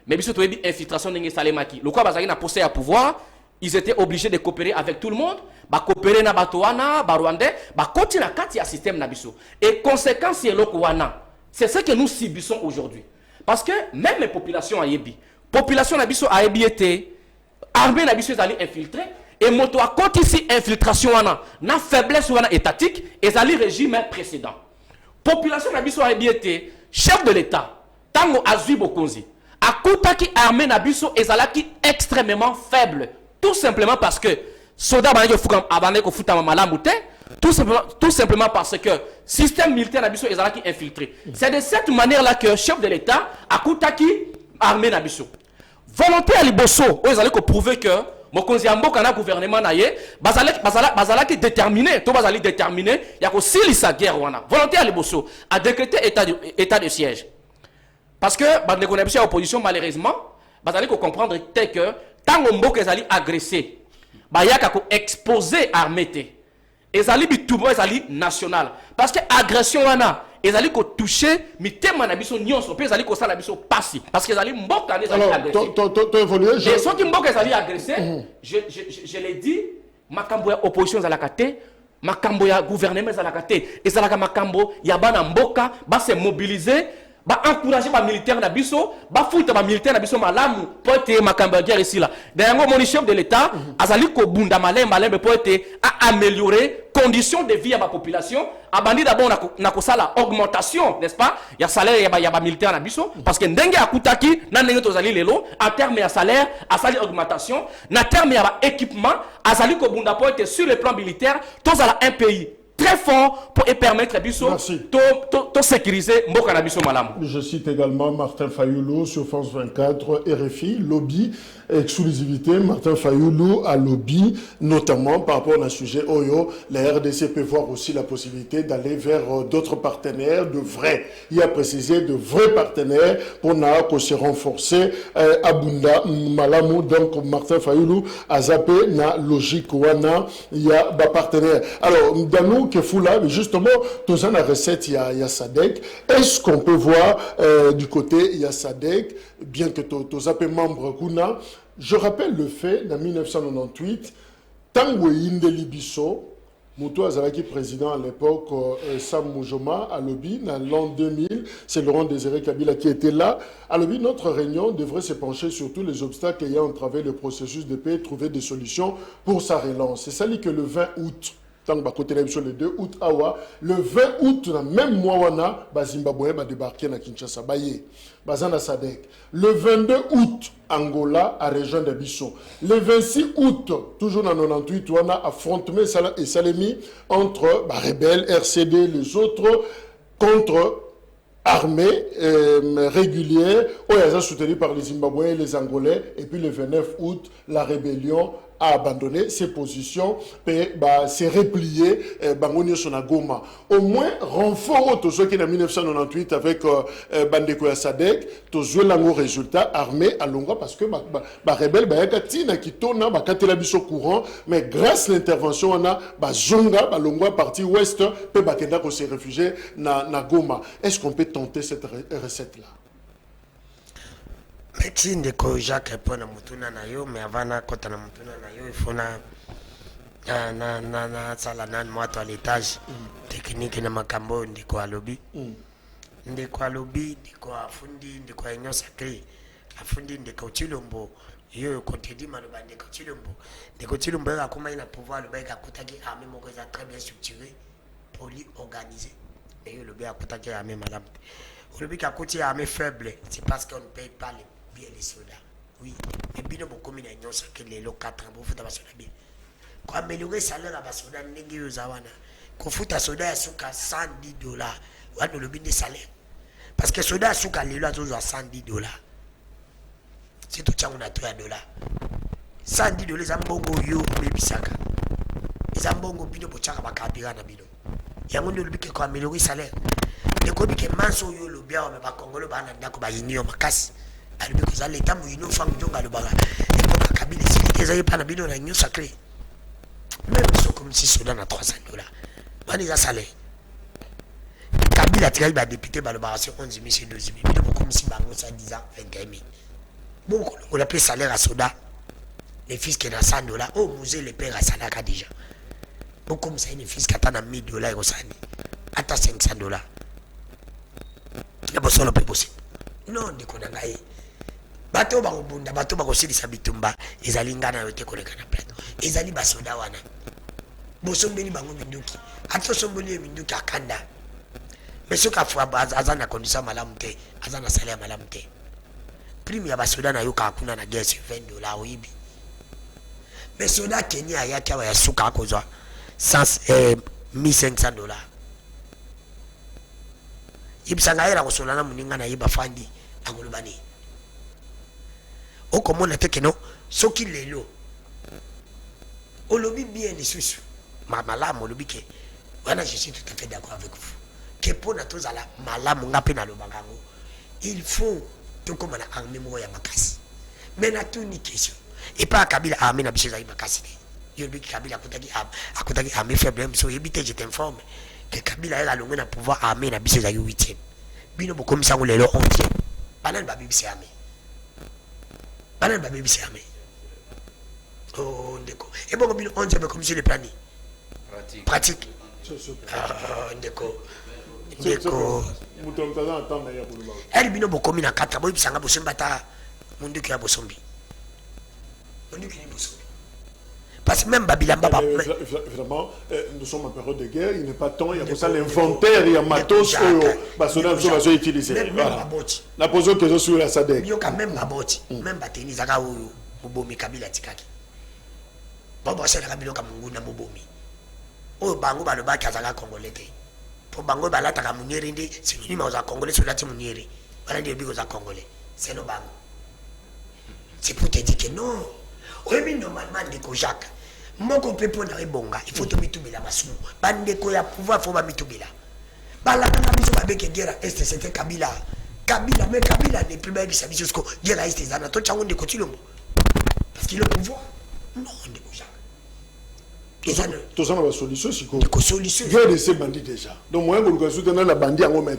Mais biso to yebi infiltration ndenge salemaki. Lokwa bazaki na poste ya pouvoir, ils étaient obligés de coopérer avec tout le monde, ba coopérer na batoana, ba rwandais, ba koti na kati ya système na biso. Et conséquence ye loko wana. C'est ce que nous subissons aujourd'hui. Parce que même les populations a yebi. Population na biso a yebi été armée na biso allait infiltrer. Et moto a compte ici infiltration wana na faiblesse wana étatique et zali régime précédent. Population na biso a été chef de l'État tango azui bokonzi akuta ki armée na biso ezalaki extrêmement faible tout simplement parce que soda banaki fukam abane ko futa malamu te tout simplement parce que système militaire na biso ezalaki infiltré. C'est de cette manière là que chef de l'État akuta ki armée na biso volonté à liboso ezali ko prouver que mokonzi ya mboka na gouvernement na ye bazalaki déterminé to bazali déterminé ya ko silisa guerre wana volonté ya liboso a décrété état de siège parce que bandeko na biso ya opposition malheureusement bazali ko comprendre que tango mboka ezali agressé bayaka ko exposer armée te ezali bitumo ezali national parce que agression wana ezali ko toucher mitema na biso nyonso pe ezali ko sala biso pasi parce que ezali mboka na ezali agressé. Et ceux qui mboka ezali agressé, je l'ai dit, makambo ya opposition ezalaka te, makambo ya gouvernement ezalaka te, ezalaka makambo ya bana mboka ba se mobiliser ba encourager ba militaire na biso ba futa ba militaire na biso malamu po ete makambo ya guerre ici là d'ailleurs mon chef de l'état azali ko bunda malembe po ete a améliorer conditions de vie à ma population abandi d'abord na ko sala augmentation n'est-ce pas ya salaire ya ba militaire na biso parce que ndenge akutaki na ndenge tozali lelo en terme ya salaire asali augmentation na terme ya ba équipement azali ko bunda po ete sur le plan militaire tozala un pays très fort pour permettre à Bisso de sécuriser Mboka Bisso Malam. Je cite également Martin Fayoulou sur France 24, RFI, lobby, exclusivité. Martin Fayoulou a lobby, notamment par rapport à un sujet Oyo. La RDC peut voir aussi la possibilité d'aller vers d'autres partenaires, de vrais. Il a précisé de vrais partenaires pour se renforcer à Bunda Malamu. Donc Martin Fayoulou a zappé na logique wana il y a des partenaires. Alors dans nous que Foula, justement, tous la recette il y a Sadek. Est-ce qu'on peut voir du côté il y a Sadek, bien que tous les membres Kuna, je rappelle le fait en 1998, Tango Inde Libiso, Moutou Azalaki président à l'époque, Sam Moujoma, à Lobi, dans l'an 2000, c'est Laurent Désiré Kabila qui était là. À Lobi, notre réunion devrait se pencher sur tous les obstacles ayant entravé le processus de paix et trouver des solutions pour sa relance. C'est ça que le 20 août. Le 2 août, le 20 août, même mois, Zimbabwe a débarqué à Kinshasa. Le 22 août, Angola a rejoint de Bissau. Le 26 août, toujours en 98, on a affronté et Salemi entre rebelles, RCD, les autres, contre armée régulière, soutenue par les Zimbabwéens et les Angolais. Et puis le 29 août, la rébellion a abandonné ses positions et s'est replié Bangonio Sonagoma. Au moins, renfort au qui en 1998 avec Bandeko ya Sadek, to joué l'ango résultat armé à Longa parce que rebelle Tina qui tourne la biso courant, mais grâce à l'intervention on a Zonga Longa partie ouest peut bakenda ko se réfugier na Goma. Est-ce qu'on peut tenter cette recette là? Merci ndeko Jacques pour na mutuna na yo mais avant na kota na mutuna na yo il faut na sala na moto à l'étage technique na makambo ndeko alobi ndeko alobi ndeko afundi ndeko enyo sacré afundi ndeko Chilombo yo contredit maloba ndeko Chilombo ya kuma ina pouvoir le baika kutaki armée moko za très bien structuré poli organisé et yo le baika kutaki armée madame le baika kutaki armée faible c'est parce qu'on ne paye pas les soldats. Oui, mais bien beaucoup de gens qui les locaux 4 ans pour faire des soldats bien. Pour améliorer le salaire à soldats, n'engagez aux awana. Quand faut un soldat à souka $110, on a le bien de salaire. Parce que soldat à souka les lois à $110. C'est tout ça on a $3. $110 zambongo yo bebisaka. Zambongo bino bochaka bakabira na bino. Yango le bien que améliorer le salaire. Le kobi que manso yo le bien mais ba congolo ba na ndako ba yinio makasi. Alors que l'État mouillé fang jonga le baga et pour la cabine c'est les pas la bino la new sacré même si comme si Soudan a $300 on est à salaire Kabila a tiré député par le baga sur 11 000 c'est 12 000 mais comme si bango ça 10 ans 21 000 bon on appelle salaire à Soudan les fils qui ont $100 oh musée les pères à Sanaka déjà bon comme ça les fils qui attendent $1000 au Sani attends $500 la bosse on peut possible non de konangaye bato ba bunda bato ba kosilisa bitumba ezali ngana yote koleka na plateau ezali basoda wana bosombeli bango minduki ato sombeli minduki akanda meso ka fwa azana condition malamu te azana salaire malamu te prime ya basoda na yoka hakuna na guerre $20 oyibi mesoda Kenya yake wa yasuka akozwa $1,500 ibisanga era kosolana muninga na yiba fandi angolobani o komona teke no soki lelo olobi bien lisusu malamu olobi ke wana je suis tout à fait d'accord avec vous que pour na tozala malamu ngape na lobangango il faut to comme na armée mo ya makasi mais na tout ni question et pas Kabila armée na biso za makasi yo bi Kabila akutaki armée faible so yebite je t'informe que Kabila era longue na pouvoir armée na biso za 8e bino bokomisa ngo lelo 11e banane ba BBC armée oh ndeko et bon bino 11e comme sur le plan pratique ndeko ndeko Mutomtaza attendre ya kuluba. elle bino bokomi na kata boy bisanga bosomba ta munduki ya bosombi munduki ni bosombi parce que même babilamba ba Évidemment, nous sommes en période de guerre, il n'est pas temps, il y a pour ça l'inventaire, il y a matos, Basona, nous sommes utiliser. Voilà. La position que je suis la SADC. Yo quand même baboti, même bateni zaka oyo bobomi kabila tikaki. Bobo c'est la bilo kamungu na bobomi. Oyo bango baloba kazaka congolais te. Pour bango balata ka munyeri ndi synonyme za congolais sur la munyeri. Bala ndi biko za congolais. C'est no bango. C'est pour te dire que non. Oyebi normalement ndeko Jacques. Moko pe pona ebonga, il faut to mitubela masumu. Bandeko ya pouvoir faut ba mitubela. Bala kana biso ba beke guerre est c'était Kabila. Kabila mais Kabila n'est plus bien biso jusqu'au guerre est zana to chango ndeko Tshilombo. Parce qu'il a le pouvoir. Non, ndeko Jacques. Tout ça, on va solution, c'est quoi? Solution. Il y a des ces bandits déjà. Donc, moi, je vais soutenir la bandit en moment.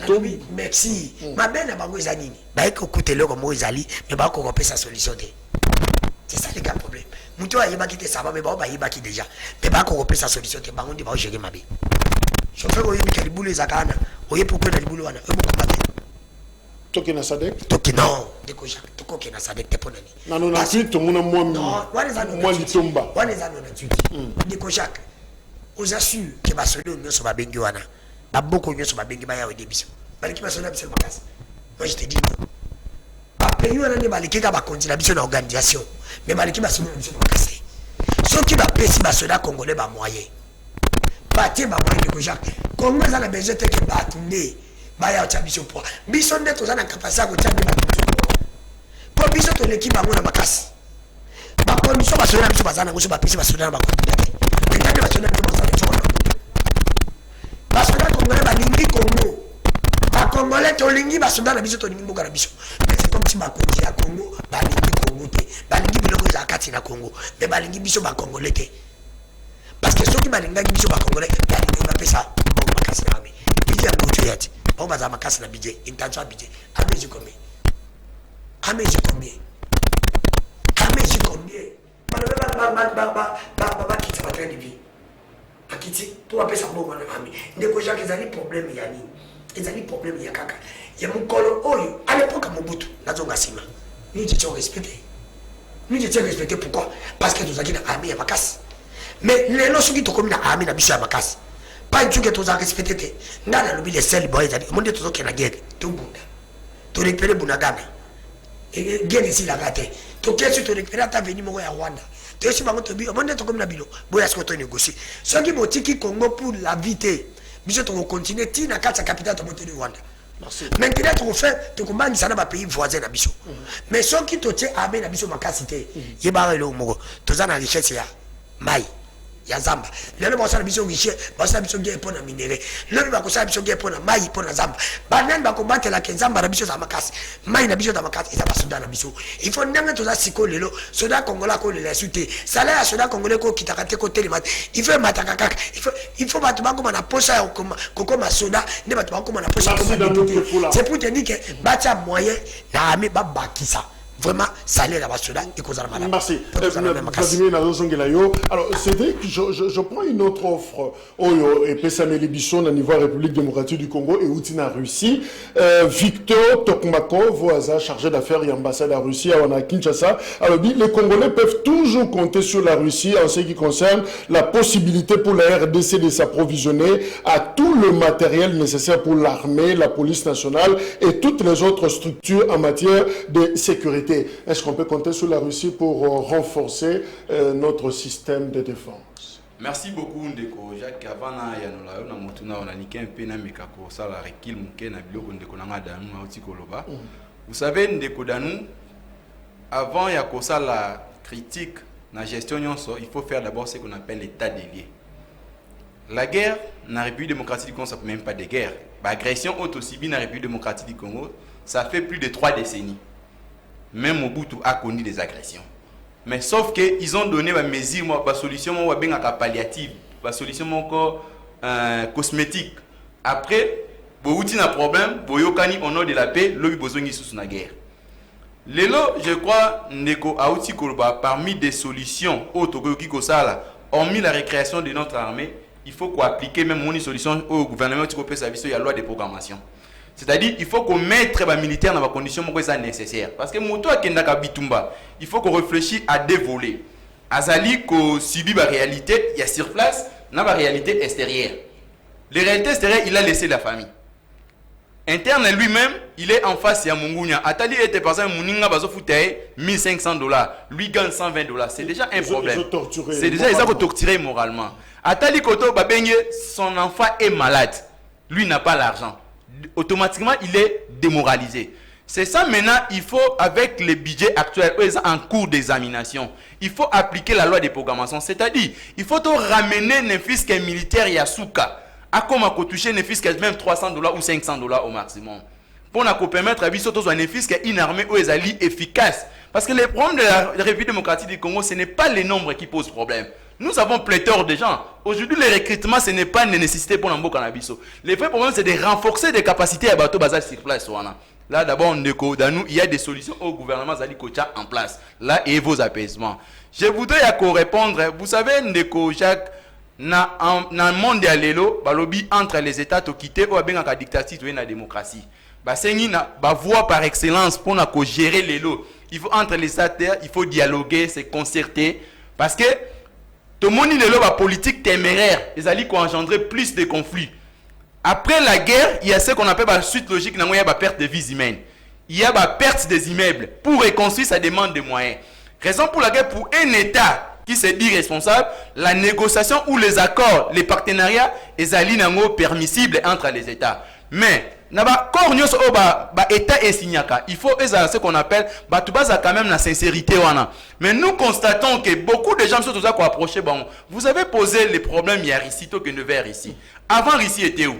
Merci. Ma belle n'a pas besoin d'anini. Bah, écoutez le comme Zali, mais bah, qu'on peut sa solution. C'est ça le gars problème. Moutou a yéba qui ça va, mais bah, yéba qui déjà. Mais bah, qu'on peut sa solution. Bah, on dit bah, gérer ma vie. Chauffeur, on y met les boules zakana. On y pourquoi les boules wana. On peut combattre. Toki na sadek. Toki non. Deko Jacques. Toko qui na sadek te ponani. Non, non, non. Tout le monde moi. Non, moi litomba. On les a non tu. Deko Jacques. Aux assure que va sonner au sur ma bengi wana. Ba beaucoup mieux sur ma bengi ba ya au début. Bali qui va sonner sur ma casse. Moi je te dis non. Ba pays wana ne bali qui va continuer mission d'organisation. Mais bali qui va sonner sur ma casse. Ceux qui va payer ba sonner congolais ba moyen. Ba tie ba moyen Deko Jacques. Congo za la besoin te que ba tunde. Ba ya chabiso po. Biso nde to za na capacité ko chabi ba tunde. Ko biso to l'équipe ba ngona makasi. Ba condition ba sonner biso ba za na go so ba pesi ba sonner ba kontinent. Maintenant, les Congolais balingi Congo. Les Congolais tolingi basoda na biso tolingi mboka na biso. Mais c'est comme si bakonzi ya Congo balingi Congo te. Balingi biloko za kati na Congo. Mais balingi biso ba Congolais te. Parce que ceux qui balinga biso ba Congolais balingi ba pesa bon makasi na ami. Bidje ya moto yati. Bon baza makasi na bidje, intention bidje. Ameji combien? Ameji combien? Ameji combien? Ba kitsa ba train de vie. Akiti pour appeler ça bon mon ami. Ndeko Jacques ezali problème ya nini? Ezali problème ya kaka. Ya mukolo oyo à l'époque Mobutu nazonga sima. Nous étions respectés. Nous étions respectés pourquoi? Parce que nous avons une armée à Makasi. Mais les lorsque tu comme une armée na biso à Makasi. Pas tu que tu as respecté. Ngana lobi les sel boys ezali. Monde to zoke na guerre. To bunda. To récupérer Bunagana. Et guerre ici la raté. To qu'est-ce tu récupérer ta venue mo ya Rwanda. Tu sais, on comme la bilo. Boya ce qu'on a négocié. Ceux qui m'ont Congo pour la vie, bisous on continue. Tu n'as qu'à sa capitale de monter du Rwanda. Maintenant, tu fais, tu commandes ça dans un pays voisin à bisous. Mais ceux qui t'ont armé à bisous ma capacité, yébaré le mogo. Tu as la richesse ya maï. Ya zamba. Lelo ba sala biso riche, ba sala biso guerre pour na minerai. Lelo ba ko sala biso guerre pour na maï pour na zamba. Banan ba combattre la kezamba na biso za makasi. Maï na biso za makasi, ça ba soda na biso. Il faut nanga to za siko lelo, soda congolais ko le suite. Sala ya soda congolais ko kitakate ko telemat. Il faut mataka kaka. Il faut battre bango na posa ya kokoma soda, ne battre bango na posa ko. C'est pour te dire que batia moyen na ami ba bakisa. Vraiment, ça allait là-bas, et qu'on a mal. Merci. Alors, c'est vrai que je prends une autre offre. Et Pessameli Bichon, au niveau de la République démocratique du Congo et Outina Russie. Victor Tokmakov, voisin chargé d'affaires et ambassadeur à Russie, à Kinshasa. Alors, les Congolais peuvent toujours compter sur la Russie en ce qui concerne la possibilité pour la RDC de s'approvisionner à tout le matériel nécessaire pour l'armée, la police nationale et toutes les autres structures en matière de sécurité. Est-ce qu'on peut compter sur la Russie pour renforcer notre système de défense? Merci beaucoup Ndeko Jacques. Avant na yanola na motuna on a niqué un peu na mekako ça la rekil muke na biloko Ndeko nanga danu na otikoloba. Vous savez Ndeko danu avant ya ko ça la critique na gestion nyonso, il faut faire d'abord ce qu'on appelle l'état des lieux. La guerre na République démocratique du Congo ça peut même pas de guerre. L'agression autosubi na République démocratique du Congo, ça fait plus de 3 décennies. Même Mobutu a connu des agressions. Mais sauf qu'ils ont donné des mesures, des solutions palliatives, des solutions cosmétiques. Après, si il y a un problème, au nom de la paix, il y a une guerre. Lelo, je crois, Ndeko Aouti Koloba, parmi des solutions, hormis la récréation de notre armée, il faut qu'on applique même une solution au gouvernement qui peut service il y a loi de programmation. C'est-à-dire il faut qu'on mette les militaires dans les conditions nécessaires. Parce que moto a kendaka bitumba, il faut qu'on réfléchisse à deux volets. Azali qu'on subit la réalité, il y a sur place, dans la réalité extérieure. La réalité extérieure, il a laissé la famille. Interne lui-même, il est en face à Mungunya. Atali était par exemple Muninga bazo foutaye $1,500, lui gagne $120. C'est déjà un problème. C'est déjà ils ont torturé moralement. Atali Koto Babenye, son enfant est malade. Lui n'a pas l'argent. Automatiquement, il est démoralisé. C'est ça maintenant, il faut, avec les budgets actuels en cours d'examination, il faut appliquer la loi de programmation. C'est-à-dire, il faut ramener les fiscs militaires Yasuka. À comment toucher les fiscs même $300 ou $500 au maximum. Pour nous permettre à Bissot un fisc une armée où ils efficace. Parce que le problème de la République démocratique du Congo, ce n'est pas les nombres qui posent problème. Nous avons pléthore de gens. Aujourd'hui, le recrutement, ce n'est pas une nécessité pour nous cannabis. Le vrai problème, c'est de renforcer des capacités à bateau basal sur place. Là, d'abord, il y a des solutions au gouvernement Zali Kocha en place. Là, et vos apaisements. Je voudrais répondre. Vous savez, Ndeko Jacques, dans le monde de l'élo, balobi entre les États to quitter ou bien la dictature et la démocratie. C'est une voie par excellence pour gérer l'élo. Il faut entre les États, il faut dialoguer, se concerter. Parce que tout le monde la politique téméraire, ils allaient engendrer plus de conflits. Après la guerre, il y a ce qu'on appelle la suite logique, il y a la perte de vies humaines. Il y a la perte des immeubles. Pour reconstruire, ça demande des moyens. Raison pour laquelle, pour un État qui se dit responsable, la négociation ou les accords, les partenariats, ils allaient permissibles entre les États. Mais, État et signaka, il faut ce qu'on appelle quand même la sincérité. Mais nous constatons que beaucoup de gens sont approchés. Bon, vous avez posé les problèmes hier ici, que ne vers ici. Avant, Russie était où?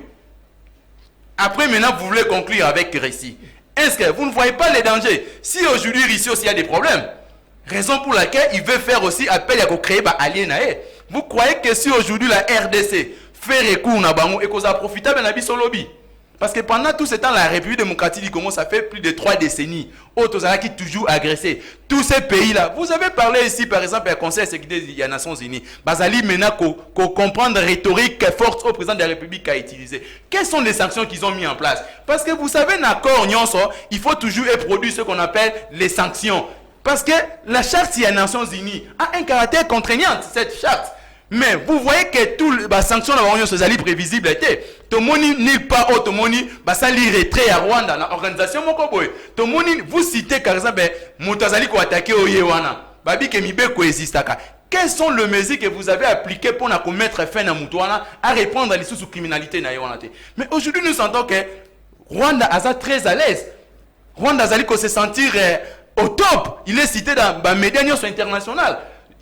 Après, maintenant, vous voulez conclure avec Russie. Est-ce que vous ne voyez pas les dangers? Si aujourd'hui, Russie aussi a des problèmes, raison pour laquelle il veut faire aussi appel à créer Alienae. Vous croyez que si aujourd'hui la RDC fait recours à Bango et qu'on a profité de son lobby? Parce que pendant tout ce temps, la République démocratique du Congo, ça fait plus de 3 décennies. Autres qui toujours agressé. Tous ces pays-là. Vous avez parlé ici, par exemple, au Conseil de sécurité des Nations Unies. Basali, maintenant, qu'on comprend la rhétorique forte au président de la République a utilisé. Quelles sont les sanctions qu'ils ont mis en place? Parce que vous savez, dans l'accord, il faut toujours produire ce qu'on appelle les sanctions. Parce que la charte des Nations Unies a un caractère contraignant, cette charte. Mais vous voyez que toutes les sanctions sont prévisibles. Tout le monde n'est pas tout le monde ça retrait à Rwanda, l'organisation Mokoboy. Tout le monde, vous citez par exemple, Moutazali ko attaqué au Yewana, Babi Kemibe ko existaka. Quelles sont les mesures que vous avez appliquées pour mettre fin à Moutouana à répondre à l'issue sous criminalité na Yewana? Mais aujourd'hui, nous sentons que Rwanda est très à l'aise. Rwanda Zali ko se sentir au top. Il est cité dans les médias internationaux.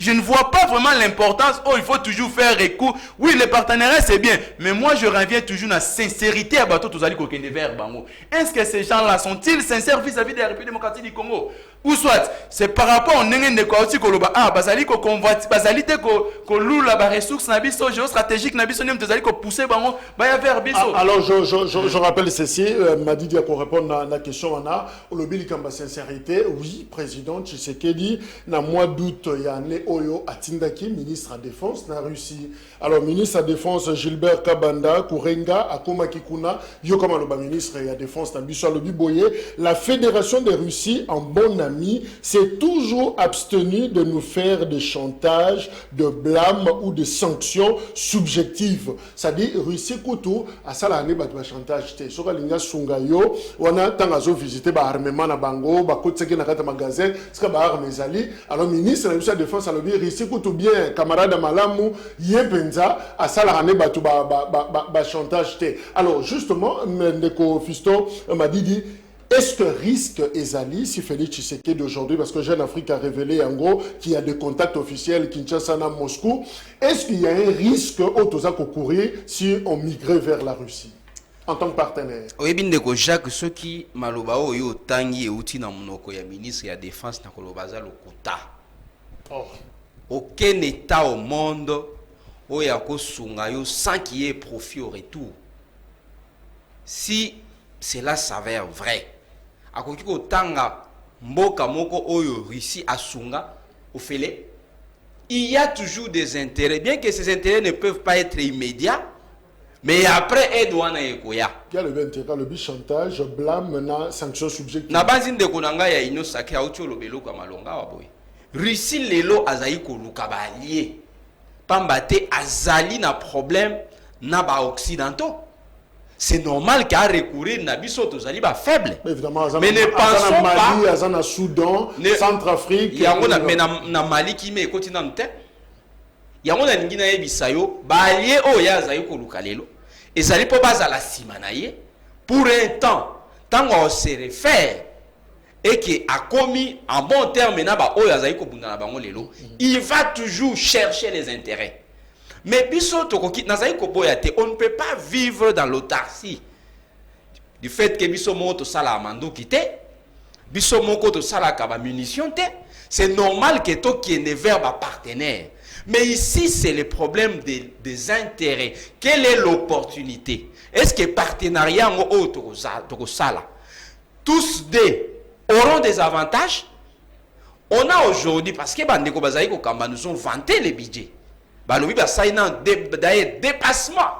Je ne vois pas vraiment l'importance. Oh, il faut toujours faire recours. Oui, les partenariats, c'est bien. Mais moi, je reviens toujours dans la sincérité à Bateau Tozali Kokende vers Bango. Est-ce que ces gens-là sont-ils sincères vis-à-vis de la République démocratique du Congo? Ou soit, c'est par rapport au Nengen de Kouaouti Koloba. Ah, Basali ko convoite, Basali te ko loula ba ressources na biso géostratégique na biso nem Tozali ko pousser Bango ba vers biso. Alors, je rappelle ceci. Madi dit pour répondre à la question, on a le bilikamba sincérité. Oui, président Tshisekedi, na mois d'août, il y a un Oyo Atindaki, ministre de la Défense, na Russie. Alors, ministre de la Défense, Gilbert Kabanda, Kourenga, Akoma Kikuna, Yokama Loba, ministre de la Défense, Nabiswa Lobi Boye, la Fédération de Russie, en bon ami, s'est toujours abstenue de nous faire des chantages, de blâmes ou de sanctions subjectives. C'est-à-dire, Russie, Koutou, à ça, l'année, bah, chantage, t'es, sur la ligne Sungayo, on a tant à visiter, bah, armement, na Bango, bah, côté, qui n'a pas de magasin, c'est que, bah, armés, alors, ministre de la Défense, a le Russie, Koutou, bien, camarade Malamu, Yepenza, à ça, l'année, bah, tout, bah, chantage, t'es. Alors, justement, Ndeko Fisto m'a dit, est-ce que risque Ezali, si Félix Tshisekedi d'aujourd'hui, parce que Jeune Afrique a révélé en gros qu'il y a des contacts officiels Kinshasa à Moscou, est-ce qu'il y a un risque au Toza courir si on migrait vers la Russie en tant que partenaire? Oui, bien de Jacques, ceux qui malobao yo tangi et outil dans mon ya ministre de la Défense na kolobaza lokuta. Aucun État au monde où yako sungayo sans qu'il y ait profit au retour. Si cela s'avère vrai, akokiko tanga mboka moko oyo Russie asunga ofele il y a toujours des intérêts, bien que ces intérêts ne peuvent pas être immédiats, mais après, aide wana ekoya. Il y a le intérêt, le chantage, blâme, na sanction subjective. Na banzi ndeko nanga ya ino sake auti olobelo kwa malonga wa boy. Russie lelo azali koluka ba allié. Pambate azali na problème na ba occidentaux. C'est normal qu'à recourir na biso tozali ba faible. Évidemment, mais ne pensons pas Mali, Azana Soudan, Centrafrique. Il y a na Mali qui me ekoti na mte. Yango na ningi na yebisa yo ba allié o ya azali koluka lelo. Ezali po bazala sima na ye pour un temps tant on se réfère et qui a commis en bon terme na ba o ya azali ko bunda na bango lelo, il va toujours chercher les intérêts. Mais biso tokoki nazali ko boya te, on ne peut pas vivre dans l'autarcie du fait que biso moto sala amando kité biso moko to sala ka ba munition te. C'est normal que to qui est vers ba partenaire. Mais ici, c'est le problème des intérêts. Quelle est l'opportunité? Est-ce que partenariat tous deux auront des avantages? On a aujourd'hui, parce que nous ont vanté les budgets. Ça y a un dépassement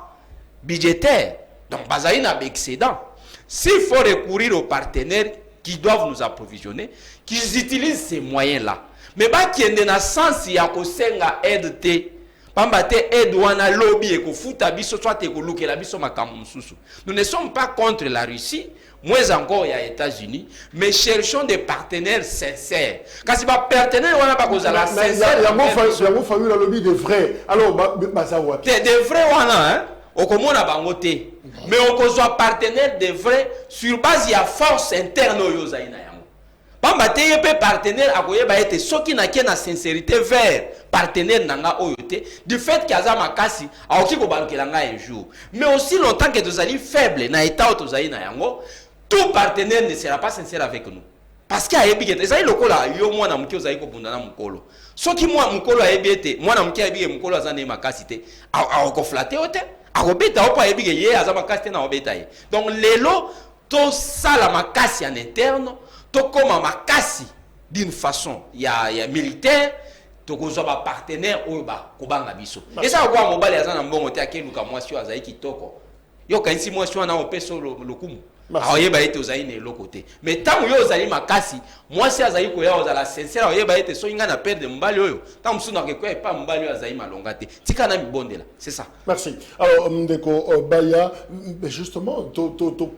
budgétaire. Donc, il y a un excédent. S'il faut recourir aux partenaires qui doivent nous approvisionner, qu'ils utilisent ces moyens-là. Mais pas qu'il y ait un sens il y a ko senga aide te pamba te aide wana lobby et ko futa biso soit te ko luke la biso makambo mususu. Nous ne sommes pas contre la Russie, moins encore il y a États-Unis, mais cherchons des partenaires sincères. Kasi ba partenaire wana ba ko zala sincère. Il y a fallu la lobby de vrais. Alors baza wapi? De vrais wana hein, okomona bango te. Mais on ko soit partenaire de vrais sur base il y a force interne yo zaina. Pamba te yepe partenaire akoyeba ete soki na ke na sincérité vers partenaire nanga oyote du fait qu'aza makasi aoki ko balukela nga un jour. Mais aussi longtemps que tozali faible na état tozali na yango, tout partenaire ne sera pas sincère avec nous. Parce que ayebi ke ezali lokola yo mwana muke ozali ko bunda na mukolo. Soki mwa mukolo ayebi ete mwana muke ayebi ke mukolo aza na makasi te, ako flatter ote, ako beta opa ayebi ke ye aza makasi te na obeta ye. Donc lelo to sala makasi en interne. To comme makasi d'une façon il y a militaire to kozo ba partenaire oyo ba kobanga biso et ça kwa mobali azana mbongo te akeluka mwasi azai kitoko yo kanisi mwasi wana opeso lokumu aoyeba ete ozali na eloko te mais tant yo ozali makasi mwasi azali koya ozala sincère aoyeba ete so inga na perdre mbali oyo tant musu na kekwe pa mbali oyo azali malonga te tika na mibondela c'est ça. Merci. Alors ndeko Baya, justement to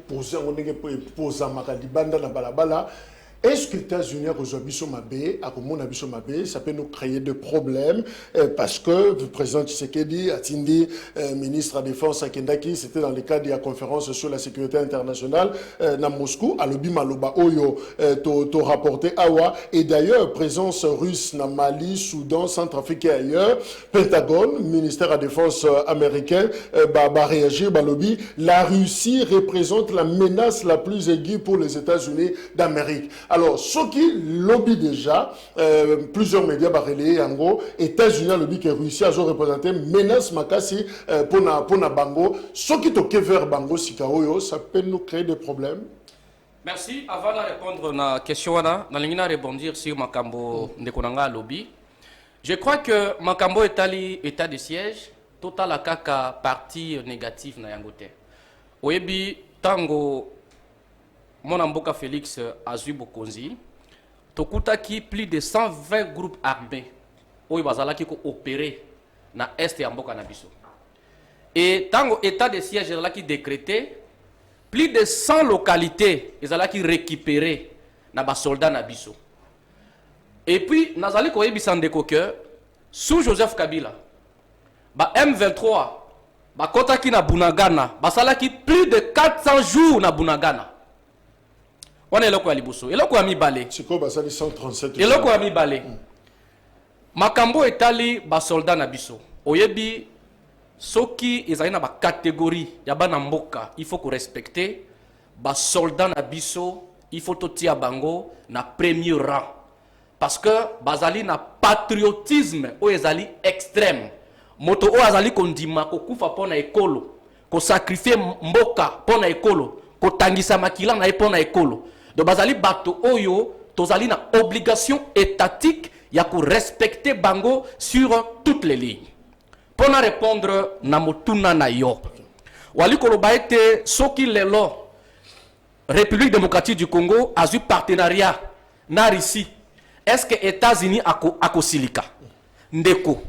poser on ndenge poser makadibanda na balabala. Est-ce que les États-Unis ça peut nous créer des problèmes parce que le président Tshisekedi, Atindi, ministre de la Défense Akendaki, c'était dans le cadre de la conférence sur la sécurité internationale à Moscou, à l'Obi Maloba Oyo, to rapporté Awa, et d'ailleurs, présence russe dans Mali, Soudan, Centrafrique et ailleurs, Pentagone, ministère de la Défense américain, réagir, Balobi, la Russie représente la menace la plus aiguë pour les États-Unis d'Amérique. Alors, ce qui lobby déjà, plusieurs médias barrelés, en gros, États-Unis lobby que Russie a représenté menace makasi pour na bango. Ce qui toque vers bango sikaoyo, ça peut nous créer des problèmes. Merci. Avant de répondre à la question, je vais rebondir sur Makambo Ndekonanga lobby. Je crois que Makambo est état de siège, total kaka partie négative na yangote. Oyebi tango mon amboka Félix Azui Bokonzi, tokutaki plus de 120 groupes armés oyo bazalaki ko opérer na est ya mboka na biso. Et tango état de siège ezalaki décrété, plus de 100 localités ezalaki récupérées na ba soldats na biso. Et puis nazali ko yebisa ndeko que sous Joseph Kabila, ba M23 ba kotaki na Bunagana, basalaki plus de 400 jours na Bunagana. On est là quoi liboso. Et là quoi mi balé. C'est quoi ça 137. Et là quoi mi balé. Makambo etali ba soldat na biso. Oyebi soki ezali na ba catégorie ya bana mboka, il faut qu'on respecte ba soldat na biso, il faut totia bango na premier rang. Parce que bazali na patriotisme o ezali extrême. Moto o azali kondima ko kufa pona ekolo, ko sacrifier mboka pona ekolo, ko tangisa makila na pona ekolo. Donc bazali bato oyo tozali na obligation étatique ya ko respecter bango sur toutes les lignes. Pour répondre na motuna na yo. Wali koloba ete soki lelo République démocratique du Congo a eu partenariat na Russie. Est-ce que États-Unis a silika? Ndeko.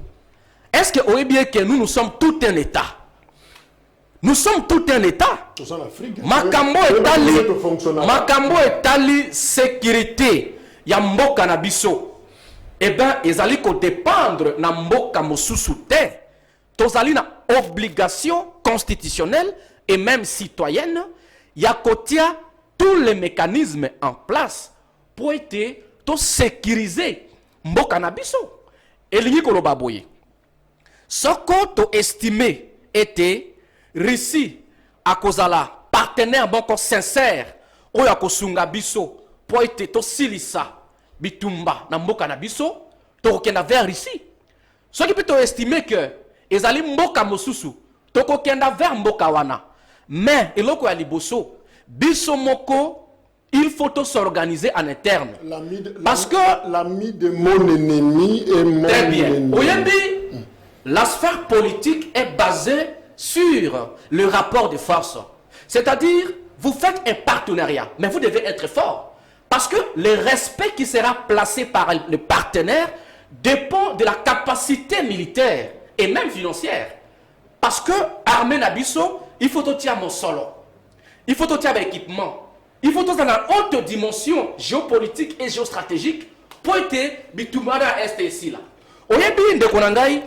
Est-ce que vous bien que nous sommes tout un État? Nous sommes tout un État. Makambo etali sécurité ya mboka na biso. Eh bien, ils allaient dépendre na mboka mosusu te. Tozali na obligation constitutionnelle et même citoyenne ya kotia tous les mécanismes en place pour être sécuriser mboka na biso. Elingi koloba boye. Soko to estimé était Russie à kozala partenaire boko sincère oyo akosunga biso pour être to silisa bitumba na mboka na biso to kenda vers Russie. Soki peut estimer que ezali mboka mosusu to kenda vers mboka wana. Mais eloko ya liboso biso moko il faut s'organiser en interne. Parce que l'ami de mon ennemi est mon ennemi. Oyembi, la sphère politique est basée sur le rapport de force. C'est-à-dire, vous faites un partenariat, mais vous devez être fort. Parce que le respect qui sera placé par le partenaire dépend de la capacité militaire et même financière. Parce que armée Nabiso, il faut tout tirer mon solo. Il faut tout tirer l'équipement. Il faut tout dans la haute dimension géopolitique et géostratégique pour être bitumara STC là. Oyebi de konangai,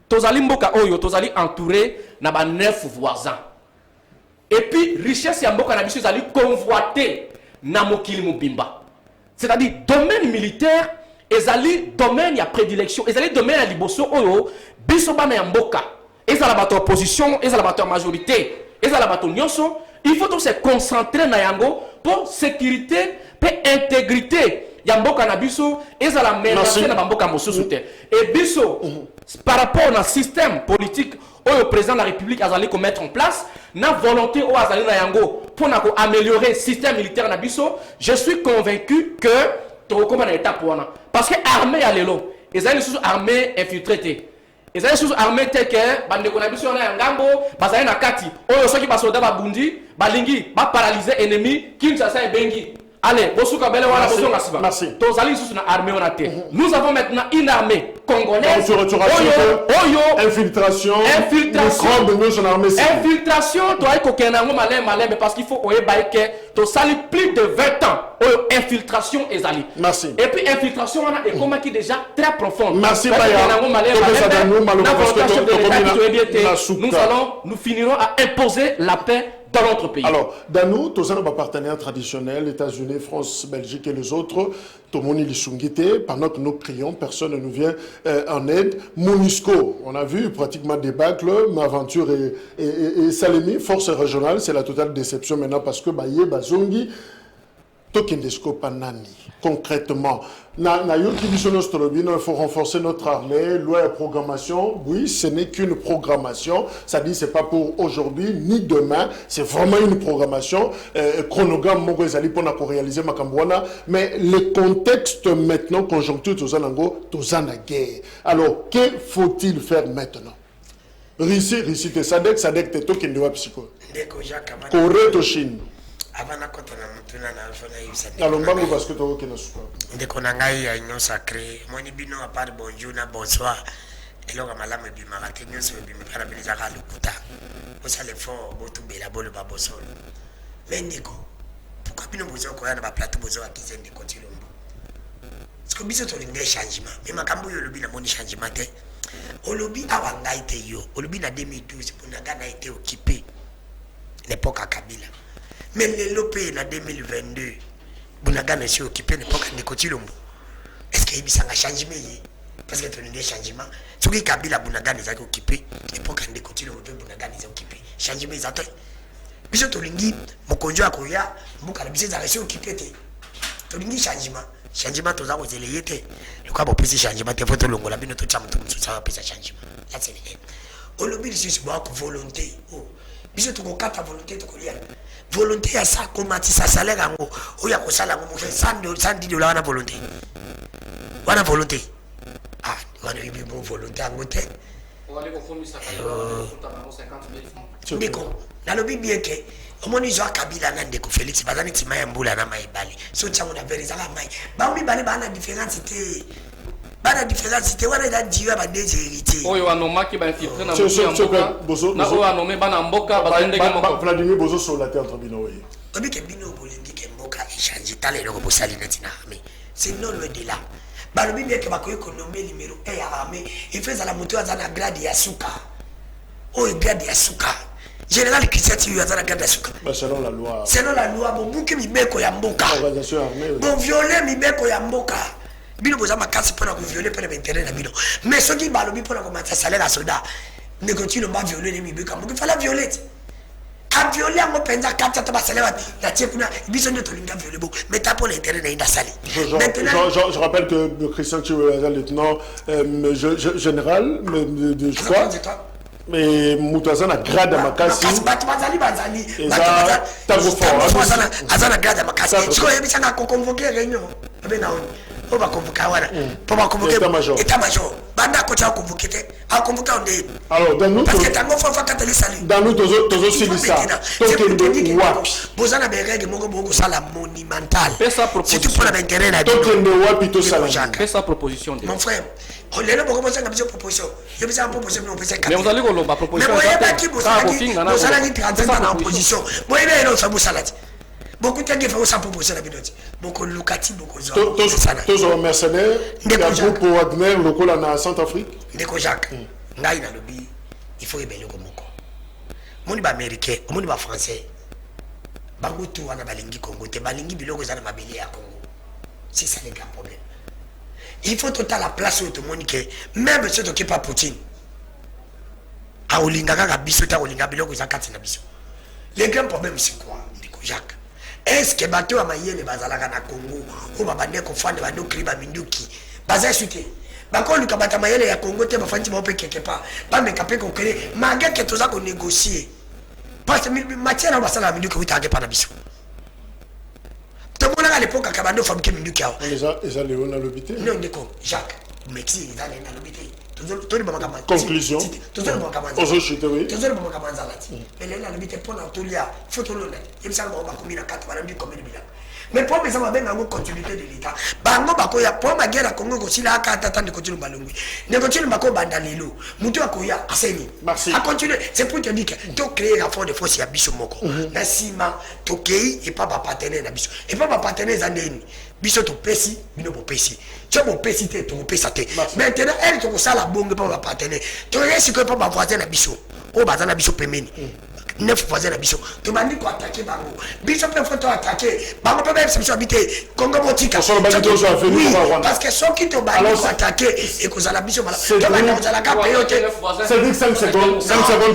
tozali mboka oyo, tozali entouré na ba 9 voisins. Et puis richesse ya mboka na biso zali convoité na mokili mobimba. C'est-à-dire domaine militaire, ezali domaine ya prédilection, ezali domaine ya liboso oyo, biso bana ya mboka. Ezala bato opposition, ezala bato majorité, ezala bato nyonso. Il faut se concentrer na yango pour sécurité et intégrité. Yamboka na biso ezala menacer na bamboka mosusu te. Et biso par rapport au système politique au président de la République azali ko mettre en place na volonté au azali na yango pour améliorer le système militaire na biso, je suis convaincu que tokoma na étape wana parce que armée ya lelo ezali sous armée infiltrée. Les armées telles que bandeko na biso na ngambo bazali na kati oyo soki ba soldat ba bundi balingi ba paralyser ennemi Kinshasa et Bengi. Allez, bosuka bele wana bozonga siba. Tozali sous na armée on a te. Nous avons maintenant une armée congolaise. Oyo infiltration. Infiltration, toi kokena ngo malin mais parce qu'il faut oyeba que to sali plus de 20 ans. Oyo infiltration ezali. Merci. Et puis infiltration on a ekoma qui déjà très profonde. Merci nous finirons à imposer la paix dans notre pays. Alors, dans nous, tous nos partenaires traditionnels, États-Unis, France, Belgique et les autres, tout le monde est sungité. Pendant que nous crions, personne ne nous vient en aide. MONUSCO, on a vu pratiquement débâcle, Maventure et Salemi, force régionale, c'est la totale déception maintenant parce que Baye, Bazongi, Tokendesco Panani, concrètement. Il faut renforcer notre armée, loi et programmation. Oui, ce n'est qu'une programmation. Ça dit, c'est pas pour aujourd'hui ni demain. C'est vraiment une programmation. Chronogramme, pour réaliser Makambouana. Mais le contexte maintenant, conjoncture, tout ça, la guerre. Alors, que faut-il faire maintenant? Russie, t'es Sadek, t'es Tokendewa Psycho. Corée, Tochine. Avant na kota na mutuna na alfona yibisa alombango parce que to kena suka ndeko na ngai ya union sacré moni bino à part bonjour na bonsoir eloko malama bima kate nyonso bima para biliza ka lukuta osale fort botubela bolo ba bosolo mendiko pourquoi bino bozo ko yana ba plateau bozo akize ndeko tilombo siko biso to linge changement mais makambo yo lobi na moni changement te olobi awa ngai te yo olobi na 2012 Bunagana a été occupé l'époque à Kabila. Mais le lopé en 2022, Bunagana s'est occupé de l'époque de Kotilombo. Est-ce qu'il y a un changement? Parce que tu as un changement. Ce qui est Kabila, Bunagana est occupé, l'époque de Kotilombo, Bunagana est occupé. Changement est atteint. Biso tolingi, mon conjoint à Koya, Bukala Bissé est occupé. Tolingi changement. Changement, tu as osé les yétés. Le cas pour plus de changement, tu as fait le longo, la bino, tu as fait changement. Là, c'est le on le dit, c'est une volonté. Biso tu as ta volonté de collier. Volonté à ça, comment tu as salaire en haut. Ou il y a que ça, $110 à volonté. Voilà volonté. wana oyebi mo volonté yango te ndeko nalobi bien ke omoni zwa kabila na ndeko félix baza neti mai ya mbula na mai ebale so ntiango na vere ezaka mai bango mibale baa na différence te bana différence te wana eza diyo ya badege hérité oyo anomaki bainfiltre na motu ya mboka na oyo anome bana mboka bazali ndenge moko Vladimir bozosola te entre bino oye oyebi ke bino bolingi ke mboka échange tala eloko bosali neti na armée c'est non loin de là balobi bien ke bakoki konome numéro 1 ya armée efe ezala moto aza na grade ya suka oyo grade ya suka général Christian Tiyu aza na grade ya suka selon la loi bobuki mibeko ya mboka boviole mibeko ya mboka bino boza makasi mpona koviole mpona baintere na bino mais soki balobi mpona komatisa salaire ya soda ndeko lomba viole ne mibeko ya mboka ifala viole te aviole yango mpenza kati ata basalaire natie kuna biso nde tolinga viole bo mais ta mpo na intere na ye nasali je rappelle que Christian Tiyu est lieutenant général de je crois mais moto aza na grade ya makasi bato bazali aza na grade ya makasi sikoyo oyebisanga koconvoke réunion abe na oni po baconvoka wana po baconvoke état major banda akoti aconvoke te aconvoke onde parce que tango fofa kateli sali dans nous tozosilisa tokende wapi boza na berege moko bokosala monumental surtout mpona baintérêt na tokende wapi tosala mon frère lelo bokomosanga biso proposition yebisaka proposition bino opesa mais vous allez kolomba proposition mais boyebaki bozalaki 35 ans na opposition boyebi elo ofa bosala te bokutaki efa osa proposition na bino te bokoluka ti bokozwa mercenaire ya groupe Wagner lokola na Centrafrique ndeko Jacques ngai nalobi il faut yeba eloko moko omoni baaméricain omoni bafrançais bango tu wana balingi Congo te balingi biloko eza na mabele ya Congo c'est ça le grand problème. Il faut tout à la place où tout le monde est même ceux qui pas Poutine a olinga kaka biso ta olinga biloko za kati na biso. Le grand problème c'est quoi ndiko Jacques? Est-ce que bato ya mayele bazalaka na Congo ou babande ko fande bando kriba minduki baza suite bako luka bata mayele ya Congo te bafanti ba pe quelque part ba me kapé ko créer manga que toza ko négocier parce que matière na basala minduki witage pa na biso. À l'époque, à Kabando, fabriqué Minduki. Ils Léon à l'hôpital. Non, d'accord, Jacques, Mexique, ils allaient à l'hôpital. Conclusion. Tout le monde oui. Tout le monde mais là, l'hôpital, pour l'autolia, il faut tout le monde. Il me semble qu'on va communiquer 4 ans, comme il est. Mais pour mes amis, on continuité de l'État. Bango bakoya pour ma guerre à Congo aussi là quand attend de continuer balongi. Ne continue bako bandalelo. Mutu akoya aseni. Merci. A continuer. C'est pour te dire que tu créer la force de force ya biso moko. Na sima to kei et pas ba partenaire na biso. Et pas ba partenaire zandeni. Biso to pesi, bino bo pesi. Tu bo pesi te to pesa te. Maintenant elle to sala bonge pas ba partenaire. Tu reste que pas ba voisin na biso. O bazana biso pemeni. 9 voisins na biso to mandi ko attaquer bango biso pe faut attaquer bango pe même biso habité Congo motika parce que ceux qui te bandi ko attaquer et que la biso mala to bandi ko la ka payote c'est dit 5 secondes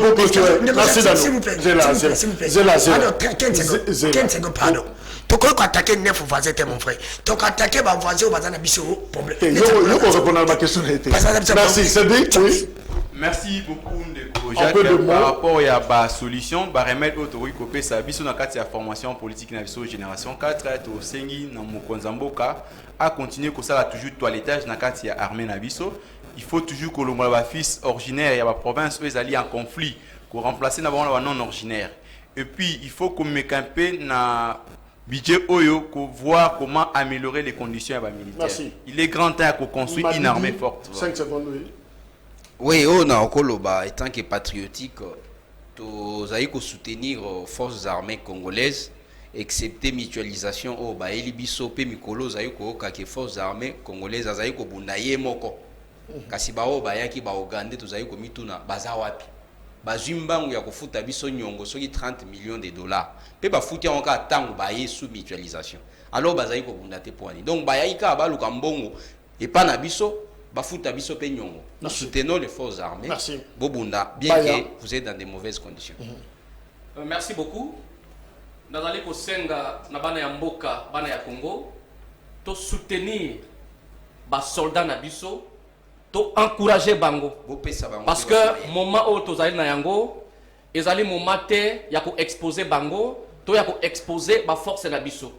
pour clôturer merci Dano s'il vous plaît zela 15 secondes pardon to ko attaquer 9 voisins mon frère to ko attaquer ba voisins au bazana biso problème yo ko répondre à ma question merci c'est dit oui. Merci beaucoup Ndeko Jacques par rapport à la solution ba remettre autori kopé sa biso na kati ya formation politique na biso génération 4 to sengi na mokonza mboka a continuer ko sala toujours toilettage na kati ya armée na biso il faut toujours que le ba fils originaire ya ba province eux alliés en conflit ko remplacer na ba non originaire et puis il faut qu'on camper na budget oyo ko voir comment améliorer les conditions ya ba militaires. Merci. Il est grand temps qu'on construise une armée forte. 5 secondes oui. Oui, on a okoloba étant que patriotique, nous allons soutenir les forces armées congolaises, excepté mutualisation au Baeli Biso pe Mikolo zaiko que forces armées congolaises zaiko bundaye moko. Kasi bao bayaki ba Ouganda to zaiko mituna bazawapi. Bazimbangu ya kufuta biso nyongo soki 30 millions de dollars. Pe ba futi encore tango baye sous mutualisation. Alors bazaiko bundate poani. Donc bayika baluka mbongo et pas na biso bafuta biso pe nyongo. Nous soutenons les forces armées. Merci. Bobunda, bien que vous êtes dans de mauvaises conditions. Merci beaucoup. Nazali ko senga na bana ya mboka, bana ya Congo, to soutenir ba soldats na biso, to encourager bango. Parce que moment où tozali na yango, ezali moment te ya ko exposer bango, to ya ko exposer ba force na biso.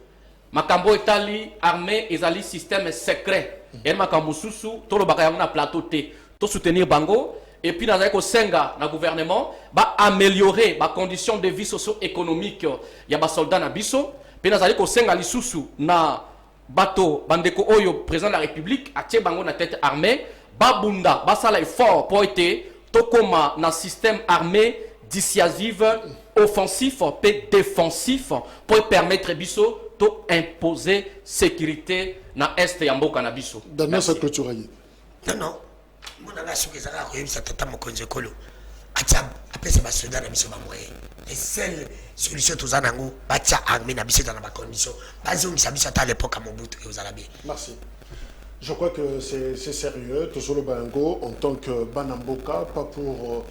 makambo etali armée ezali système secret et makambo susu to lo bakaya na plateau T to soutenir bango et puis nazali ko senga na gouvernement ba améliorer ba conditions de vie socio-économique ya ba soldats na biso pe nazali ko senga lisusu na bato bandeko oyo président de la République atie bango na tête armée ba bunda ba sala effort pour être to koma na système armé dissuasif offensif et défensif pour permettre biso to imposer sécurité na est ya mboka na biso. Dans sa clôture. Non, non. Mon anga soki ezaka koyebisa tata mokonzi ekolo atia apesa basoda na biso bamoye et seule solution toza nango batia armée na biso dans ba condition bazongisa biso ata à l'époque à Mobutu ezala bien. Merci. Je crois que c'est sérieux, Tosolo Bango, en tant que Banamboka, pas pour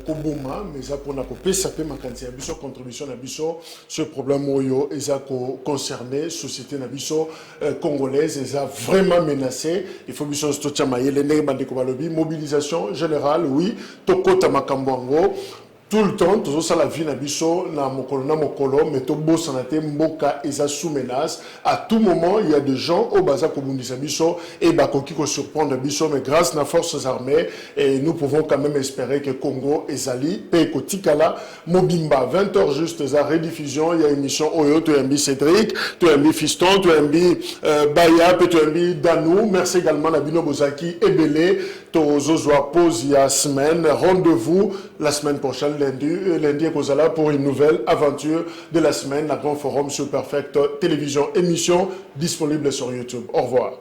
Kobuma, mais ça pour Nakopé, ça peut manquer à contribution à Bisso, ce problème Oyo, et ça concerné, société Nabiso congolaise, et ça vraiment menacé. Il faut Bisso Stochamaye, les Nègres Bandekobalobi, mobilisation générale, oui, Toko Tamakambwango. Tout le temps, tout ça la vie na biso na mokolo mais to bosanate mboka eza sous menace. À tout moment, il y a des gens au baza kobundisa biso et bakoki ko surprendre biso mais grâce na forces armées et nous pouvons quand même espérer que Congo ezali pe kotikala mobimba 20h juste za rediffusion il y a émission Oyo to Mbi Cédric, to Mbi Fiston, to Mbi Baya, to Mbi Danou. Merci également na Bino Bozaki Ebele to Zozwa pause il y a semaine. Rendez-vous la semaine prochaine. Lundi et Kozala pour une nouvelle aventure de la semaine, la Grand Forum sur Perfect Télévision, émission disponible sur YouTube. Au revoir.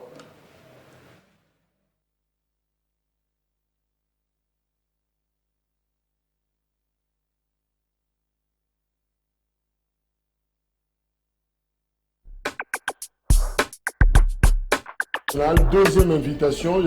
Deuxième invitation.